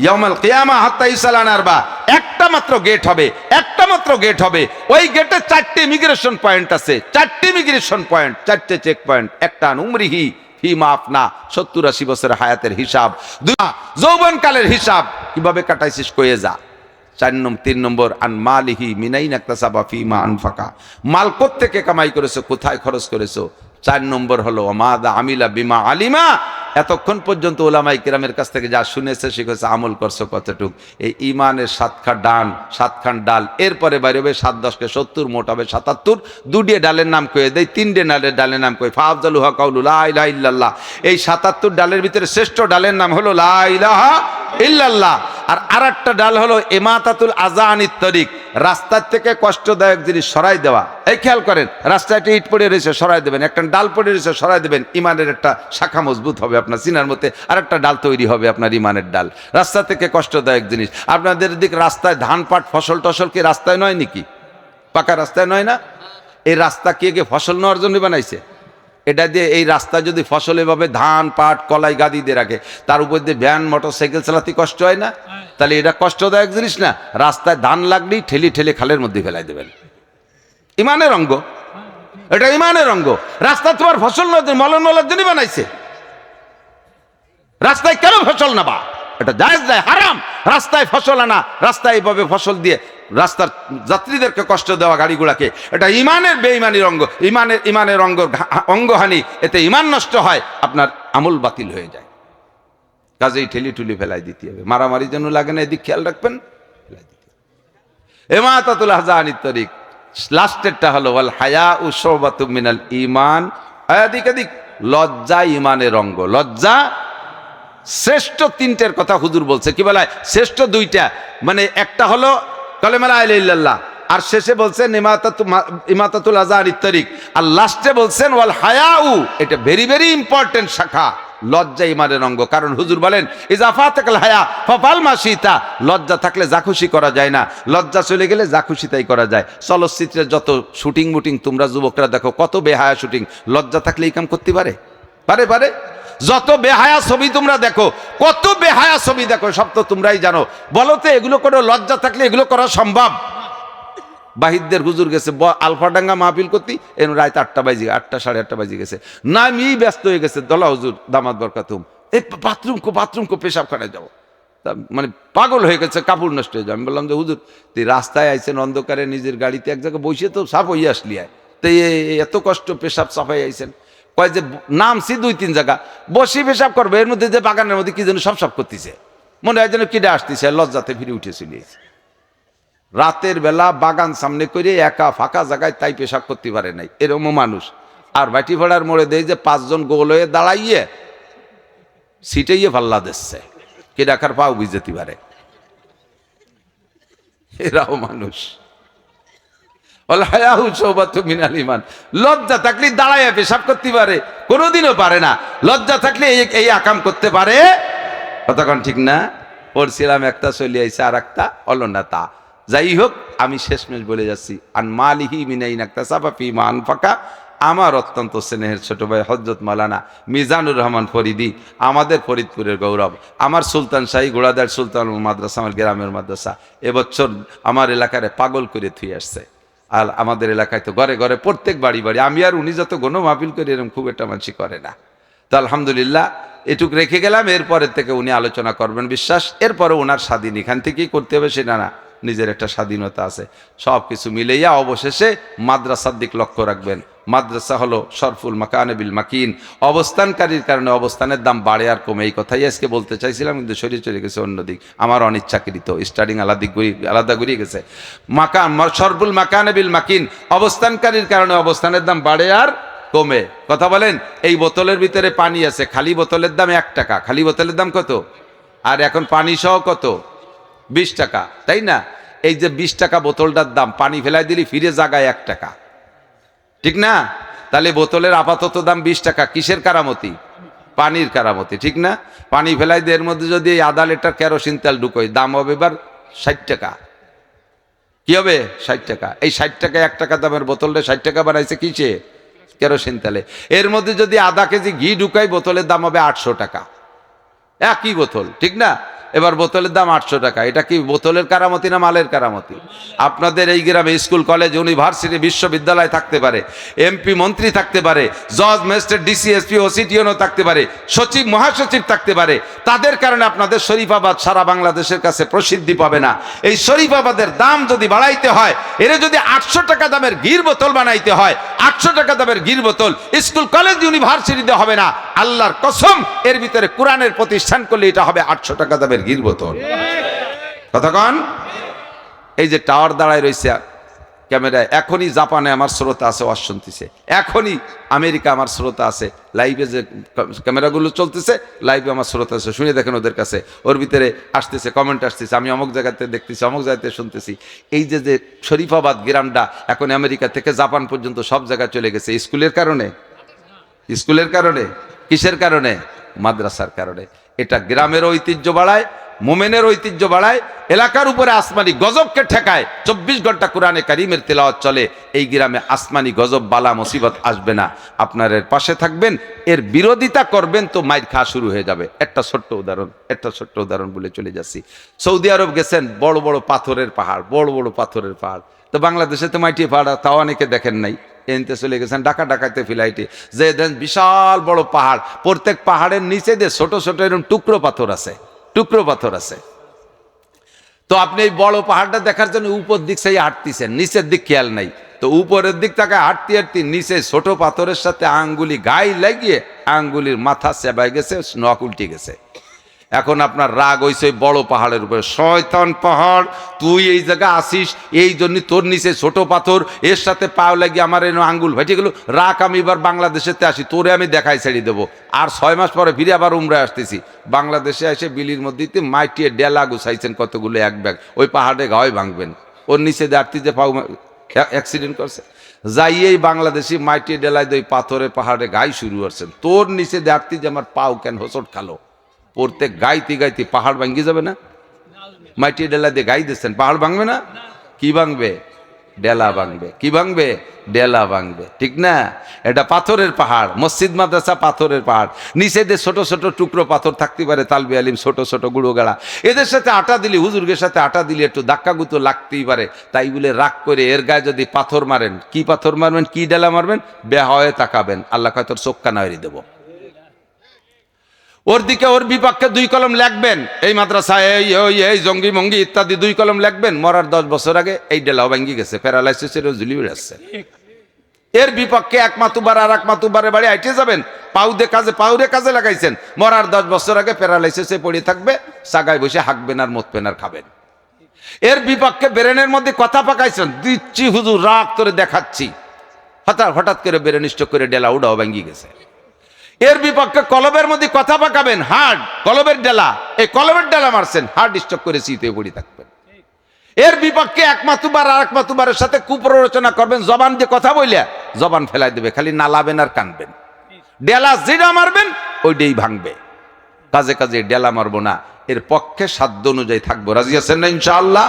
ইয়াউমাল কিয়ামা হাত্তা ইসালান আরবা, একটা মাত্র গেট হবে, একটা মাত্র গেট হবে। ওই গেটে 4টে ইমিগ্রেশন পয়েন্ট আছে, 4টে ইমিগ্রেশন পয়েন্ট, 4টে চেক পয়েন্ট। একটা উমরিহি ফিমা আফনা, 70-80 বছরের হায়াতের হিসাব, যৌবনকালের হিসাব কিভাবে কাটাইছিস কয়ে যা। 3 নম্বর আন মালিহি মিনাইন ইকতাসাবা ফিমা আনফাকা, মাল কোত্থেকে কামাই করেছো, কোথায় খরচ করেছো। 4 নম্বর হলো ওমাদা আমিলা বিমা আলিমা, এতক্ষণ পর্যন্ত ওলামায়ে কেরামের কাছ থেকে যা শুনেছে শিখেছে, আমল করছো কতটুক। এই ইমানের 7খান ডাল, এরপরে বাইরে হবে 7-10 কে 70, মোট হবে 77। 2 ডালের নাম কয়ে দেয়, 3 ডালের নাম কয়ে ফাফজালুহা কাউলু লা ইলাহা ইল্লাল্লাহ। এই 77 ডালের ভিতরে শ্রেষ্ঠ ডালের নাম হলো লা ইলাহা ইল্লাল্লাহ। আর আরেকটা ডাল হলো ইমাতাতুল আযানিত তরিক, রাস্তার থেকে কষ্টদায়ক জিনিস সরাই দেওয়া। এই খেয়াল করেন, রাস্তায় একটা ইট পড়ে রয়েছে সরাই দেবেন, একটা ডাল পড়ে রয়েছে সরাই দেবেন, ইমানের একটা শাখা মজবুত হবে আপনার সিনার মধ্যে, আর একটা ডাল তৈরি হবে আপনার ইমানের ডাল। রাস্তা থেকে কষ্টদায়ক জিনিস, আপনাদের দিক রাস্তায় ধান পাট ফসল টসল কি রাস্তায় নয় নাকি? পাকা রাস্তায় নয় না? এই রাস্তা কে ফসল নেওয়ার জন্য বানাইছে? এটা দিয়ে এই রাস্তা যদি ফসল এভাবে ধান পাট কলাই গাদি দিয়ে রাখে, তার উপর দিয়ে ভ্যান মোটর সাইকেল চালাতে কষ্ট হয় না? তাহলে এটা কষ্টদায়ক জিনিস না? রাস্তায় ধান লাগলেই ঠেলি ঠেলে খালের মধ্যে ফেলাই দেবেন। ইমানের অঙ্গ, এটা ইমানের অঙ্গ। রাস্তা তোমার ফসল মলন মলার জন্য বানাইছে। রাস্তায় কেন ফসল নেবা? এটা জায়েজ নাই, হারাম। রাস্তায় ফসল আনা, রাস্তায় এইভাবে ফসল দিয়ে রাস্তার যাত্রীদেরকে কষ্ট দেওয়া, গাড়িগুলাকে, এটা ইমানের বেঈমানির অঙ্গ। ইমানের অঙ্গহানি, এতে ইমান নষ্ট হয়, আপনার আমল বাতিল হয়ে যায়। কাজেই ঠেলি ঠুলি ফেলাই দিতে হবে। মারামারি যেন লাগে না, এদিক খেয়াল রাখবেন। ইমাতাতুল আহজানিত তরিক, লাস্টেরটা হলো ওয়াল হায়াউ শুবাতুম মিনাল ঈমান। এদিক লজ্জা ইমানের অঙ্গ। লজ্জা শ্রেষ্ঠ তিনটের কথা হুজুর বলছে। কি বলে? শ্রেষ্ঠ দুইটা, মানে একটা হলো কালেমা লা ইলাহা ইল্লাল্লাহ, আর শেষে বলছেন ইমাতাতুল আহজানিত তরিক, আর লাস্টে বলছেন ওয়াল হায়াউ। এটা ভেরি ভেরি ইম্পর্টেন্ট শাখা। লজ্জা ইমানের অঙ্গ। কারণ হুজুর বলেন ইযা ফাতাকাল হায়া ফাফআল মা শিতা। লজ্জা থাকলে যা খুশি করা যায় না, লজ্জা চলে গেলে যা খুশি তাই করা যায়। চলচ্চিত্রের যত শুটিং মুটিং তোমরা যুবকরা দেখো, কত বেহায়া শুটিং। লজ্জা থাকলে এই কাম করতে পারে? পারে? যত বেহায়া ছবি তোমরা দেখো, কত বেহায়া ছবি দেখো, সব তো তোমরাই জানো। বলো তো এগুলো কোনো লজ্জা থাকলে এগুলো করা সম্ভব? বাহিরদের হুজুর গেছে আলফাডাঙ্গা মাহফিল করতে, এর রাত 8টা বাজে, 8টা 8:30 বাজে গেছে, নামিয়েই ব্যস্ত হয়ে গেছে। দলা হুজুর দামাত বরকাতুম, এই বাথরুম কো পেশাবখানায় যাবো। মানে পাগল হয়ে গেছে, কাপড় নষ্ট হয়ে যায়। আমি বললাম যে হুজুর, তুই রাস্তায় আইছেন অন্ধকারে, নিজের গাড়িতে এক জায়গায় বসে তো সাফ হইয়া আসলি, তো এত কষ্ট পেশাব সাফাই আইছেন? কয় যে নামছি 2-3 জায়গা, বসি পেশাব করবে, এর মধ্যে যে বাগানের মধ্যে কি যেন সব করতেছে, মনে হয় যেন কিডা আসতেছে। লজ্জাতে ফিরে উঠে চলিয়েছে। রাতের বেলা বাগান সামনে করে একা ফাঁকা জায়গায় তাই পেশাব করতে পারে নাই, এরকম মানুষ। আর বাটি ভাড়ার মোড়ে দেয় যে 5 জন গোল হয়ে দাঁড়াইয়ে সিটাইয়ে পাল্লা দিচ্ছে, কে ডাকার পাও বুঝতে পারে। এরাও মানুষ। মিনাল ঈমান। লজ্জা থাকলে দাঁড়াইয়া পেশাব করতে পারে? কোনোদিনও পারে না। লজ্জা থাকলে এই আকাম করতে পারে? কতক্ষণ ঠিক না? পড়ছিলাম একটা চলে আইছে, আর একটা হলো না। তা যাই হোক, আমি শেষমেশ বলে যাচ্ছি, আন মালিহি মিনাইন ইকতাসাবা ফিমা আনফাকা। আমার অত্যন্ত স্নেহের ছোট ভাই হযরত মাওলানা মিজানুর রহমান ফরিদি, আমাদের ফরিদপুরের গৌরব, আমার সুলতান শাহী ঘোড়াদার সুলতান মাদ্রাসা, আমার গ্রামের মাদ্রাসা, এবছর আমার এলাকারে পাগল করে থুই আসছে। আর আমাদের এলাকায় তো ঘরে ঘরে প্রত্যেক বাড়ি, আমি আর উনি যত গণ মাহফিল করি এরকম খুব একটা মানসি করে না। তো আলহামদুলিল্লাহ এটুক রেখে গেলাম। এরপরের থেকে উনি আলোচনা করবেন বিশ্বাস। এরপরে ওনার স্বাধীন, এখান থেকেই করতে হবে সেটা না, নিজের একটা স্বাধীনতা আছে। সব কিছু মিলাইয়া অবশেষে মাদ্রাসার দিক লক্ষ্য রাখবেন। মাদ্রাসা হলো শরফুল মাকানে বিল মাকিন। অবস্থানকারীর কারণে অবস্থানের দাম বাড়ে আর কমে, এই কথাই আজকে বলতে চাইছিলাম, কিন্তু শরীর চলে গেছে অন্যদিক, আমার অনিচ্ছাকৃত স্টার্টিং আলাদা ঘুরিয়ে গেছে। শরফুল মাকানে বিল মাকিন, অবস্থানকারীর কারণে অবস্থানের দাম বাড়ে আর কমে। কথা বলেন, এই বোতলের ভিতরে পানি আছে, খালি বোতলের দাম 1 টাকা। খালি বোতলের দাম কত? আর এখন পানি সহ কত? 20 টাকা, তাই না? এই যে 20 টাকা বোতলটার দাম, পানি ফেলাই দিলি ফিরে জাগায় 1 টাকা, ঠিক না? তাহলে বোতলের আপাতত দাম 20 টাকা। কিসের কারামতি? পানির কারামতি, ঠিক না? পানি ফেলাই দিয়ে এর মধ্যে যদি 1/2 লিটার কেরোসিন তেল ঢুকোই, দাম হবে এবার 60 টাকা। কি হবে? 60 টাকা। এই 60 টাকা 1 টাকা দামের বোতলটা 60 টাকা বানাইছে কিসে? কেরোসিন তেলে। এর মধ্যে যদি আধা কেজি ঘি ঢুকাই, বোতলের দাম হবে 800 টাকা। একই বোতল, ঠিক না? এবার বোতলের দাম 800 টাকা। এটা কি বোতলের কারামতি না মালের কারামতি? আপনাদের এই গ্রামে স্কুল কলেজ ইউনিভার্সিটি বিশ্ববিদ্যালয় থাকতে পারে, এমপি মন্ত্রী থাকতে পারে, জজ ম্যাজিস্ট্রেট ডিসি এসপি ওসিটিওনও থাকতে পারে, সচিব মহাসচিব থাকতে পারে। তাদের কারণে আপনাদের শরীফাবাদ সারা বাংলাদেশের কাছে প্রসিদ্ধি পাবে না। এই শরীফাবাদের দাম যদি বাড়াইতে হয়, এর যদি 800 টাকা দামের ঘির বোতল বানাইতে হয়, 800 টাকা দামের ঘির বোতল স্কুল কলেজ ইউনিভার্সিটিতে হবে না। আল্লাহর কসম, এর ভিতরে কোরআনের প্রতিষ্ঠান করলে এটা হবে 800 টাকা দামের ঘির বোতল। কতক্ষণ? এই যে টাওয়ার দাঁড়ায় রয়েছে ক্যামেরায়, এখনই জাপানে আমার শ্রোতা আছে, ওয়াজ শুনতেছে। এখনই আমেরিকা আমার শ্রোতা আছে, লাইভে যে ক্যামেরাগুলো চলতেছে, লাইভে আমার শ্রোতা আছে, শুনে দেখেন ওদের কাছে। ওর ভিতরে আসতেছে কমেন্ট, আসতেছে আমি অমুক জায়গাতে দেখতেছি, অমুক জায়গাতে শুনতেছি। এই যে শরীফাবাদ গ্রামটা এখন আমেরিকা থেকে জাপান পর্যন্ত সব জায়গায় চলে গেছে। স্কুলের কারণে। কিসের কারণে? মাদ্রাসার কারণে। এটা গ্রামের ঐতিহ্য বাড়ায়, মোমেনের ঐতিহ্য বাড়ায়, এলাকার উপরে আসমানি গজবকে ঠেকায়। 24 ঘন্টা কোরআনে কারিমের তেলাওয়াত চলে। এই গ্রামে আসমানি গজব বালা মুসিবত আসবে না। আপনার এর পাশে থাকবেন, এর বিরোধিতা করবেন তো মাইর খাওয়া শুরু হয়ে যাবে। একটা ছোট্ট উদাহরণ বলে চলে যাচ্ছি। সৌদি আরব গেছেন, বড় বড় পাথরের পাহাড়, বড় বড় পাথরের পাহাড়। তো বাংলাদেশে তো মাটি পাহাড়, তাও অনেকে দেখেন নাই। এনতে চলে গেছেন ডাকাতে ফ্লাইটে, যে দেন বিশাল বড় পাহাড়, প্রত্যেক পাহাড়ের নিচে দিয়ে ছোট ছোট এরকম টুকরো পাথর আছে। তো আপনি এই বড় পাহাড়টা দেখার জন্য উপর দিক সেই হাঁটতেছেন, নিচের দিক খেয়াল নাই। তো উপরের দিক তাকে হাঁটতে নিচে ছোট পাথরের সাথে আঙ্গুলি গায়ে লাগিয়ে আঙ্গুলির মাথা চেবাই গেছে, নখ উল্টে গেছে। এখন আপনার রাগ হইছে বড় পাহাড়ের উপরে, শয়তান পাহাড়, তুই এই জায়গা আসিস, এই জন্য তোর নিচে ছোট পাথর, এর সাথে পাও লাগিয়ে আমার এনে আঙ্গুল ভেটে গেল। রাগ, আমি এবার বাংলাদেশেতে আসি, তোরে আমি দেখাই ছেড়ে দেবো। আর 6 মাস পরে ফিরে আবার উমরায় আসতেছি। বাংলাদেশে এসে বিলির মধ্যে মাইটিয়ে ডেলা গুছাইছেন কতগুলো এক ব্যাগ, ওই পাহাড়ে গায়ে ভাঙবেন। ওর নিচে দাঁড়তে যে পাও অ্যাক্সিডেন্ট করছে, যাইয়েই বাংলাদেশি মাইটিয়ে ডেলায় ওই পাথরে পাহাড়ে গায়ে শুরু করছেন। তোর নিচে দাঁড়তে যে আমার পাও কেন হোঁচট খালো। প্রত্যেক গাইতে পাহাড় ভাঙ্গি যাবে না? মাটি ডেলা দিয়ে গাই দিচ্ছেন, পাহাড় ভাঙবে না? কি ভাঙবে? ডেলা ভাঙবে। কি ভাঙবে? ডেলা ভাঙবে, ঠিক না? এটা পাথরের পাহাড়, মসজিদ মাদ্রাসা পাথরের পাহাড়। নিচে দিয়ে ছোট ছোট টুকরো পাথর থাকতে পারে, তালবি আলিম, ছোট ছোট গুঁড়ো গাড়া। এদের সাথে আটা দিলে, হুজুরগের সাথে আটা দিলে একটু ধাক্কা গুতো লাগতেই পারে। তাই বলে রাগ করে এর গায়ে যদি পাথর মারেন, কি পাথর মারবেন, কি ডেলা মারবেন, বেহায়ে তাকাবেন, আল্লাহ কয় তোর চোখ কানা হয়ে দেবো। ওর দিকে ওর বিপক্ষে 2 কলম লিখবেন, এই মাদ্রাসায় এই জঙ্গি মঙ্গি ইত্যাদি 2 কলম লিখবেন। মরার 10 বছর আগে এই ডেলাও ভাঙ্গি গেছে, প্যারালাইসিসের ঝুলি বেড়াচ্ছে। এর বিপক্ষে 1 মাতুবার আর 1 মাতুবারের বাড়ি আইটে যাবেন, পাউরে কাজে লাগাইছেন, মরার 10 বছর আগে প্যারালাইসিসে পড়ে থাকবে, সাগায় বসে হাঁকবেন আর মদ পেন আর খাবেন। এর বিপক্ষে ব্রেনের মধ্যে কথা পাকাইছেন, দিচ্ছি হুজুর রাগ করে দেখাচ্ছি, হঠাৎ করে ব্রেন স্ট্রোক করে ডেলা উড়াও ভাঙ্গি গেছে। এর বিপক্ষে কলবের মধ্যে কথা পাকাবেন, হার্ড কলবের ডেলা, এই কলবের ডেলা মারছেন, হার্ড স্ট্রোক করে শীতে পড়ে থাকবেন। এর বিপক্ষে 1 মাতুবার আর 1 মাতুবারের সাথে কুপ্ররোচনা করবেন, জবান দিয়ে কথা বইলে জবান ফেলাই দেবে, খালি নালাবেন আর কানবেন। ডেলা যেটা মারবেন ওইটাই ভাঙবে। কাজে ডেলা মারবো না, এর পক্ষে সাধ্য অনুযায়ী থাকবো। রাজি আছেন না ইনশাআল্লাহ?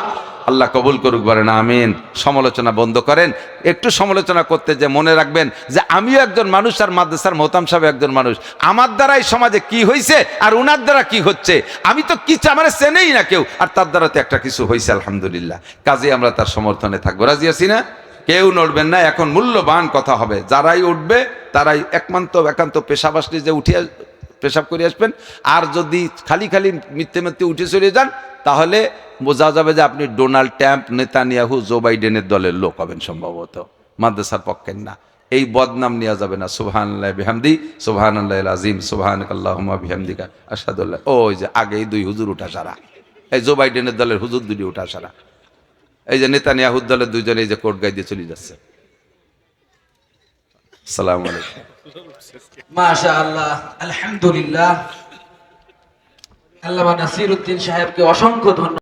আল্লাহ কবুল করুক, বলেন আমিন। সমালোচনা বন্ধ করেন। একটু সমালোচনা করতে যে মনে রাখবেন যে আমিও একজন মানুষ, আর মাদ্রাসার মোহতাম সাহেব একজন মানুষ। আমার দ্বারা এই সমাজে কি হয়েছে আর উনার দ্বারা কি হচ্ছে, আমি তো কিছু আমার চেনেই না কেউ, আর তার দ্বারা তো একটা কিছু হয়েছে আলহামদুলিল্লাহ। কাজে আমরা তার সমর্থনে থাকবো। রাজি আছি না? কেউ নড়বেন না। এখন মূল্যবান কথা হবে, যারাই উঠবে তারাই একান্ত পেশাব আসলে যে উঠিয়ে পেশাব করে আসবেন। আর যদি খালি মিথ্যে উঠে চলে যান, তাহলে বোঝা যাবে যে আপনি ডোনাল্ড ট্রাম্প, নেতানিয়াহু, জো বাইডেনের দলের লোক হবেন সম্ভবত, মাদ্রাসার পক্ষের না। এই বদনাম নেওয়া যাবে না। সুবহানাল্লাহি বিহামদি, সুবহানাল্লাহিল আযীম, সুবহানাকাল্লাহুম্মা বিহামদিকা, আশহাদু আল্লা। ওই যে আগে এই 2 হুজুর উঠা সারা, এই জো বাইডেনের দলের হুজুর 2 উঠা সারা, এই যে নেতানিয়াহুর দলের 2 জনে এই যে কোর্ট গায়ে দিয়ে চলে যাচ্ছে। আসসালামু আলাইকুম। মাশাআল্লাহ, আলহামদুলিল্লাহ। আল্লামা নাসিরউদ্দিন সাহেবকে অসংখ্য ধন্যবাদ।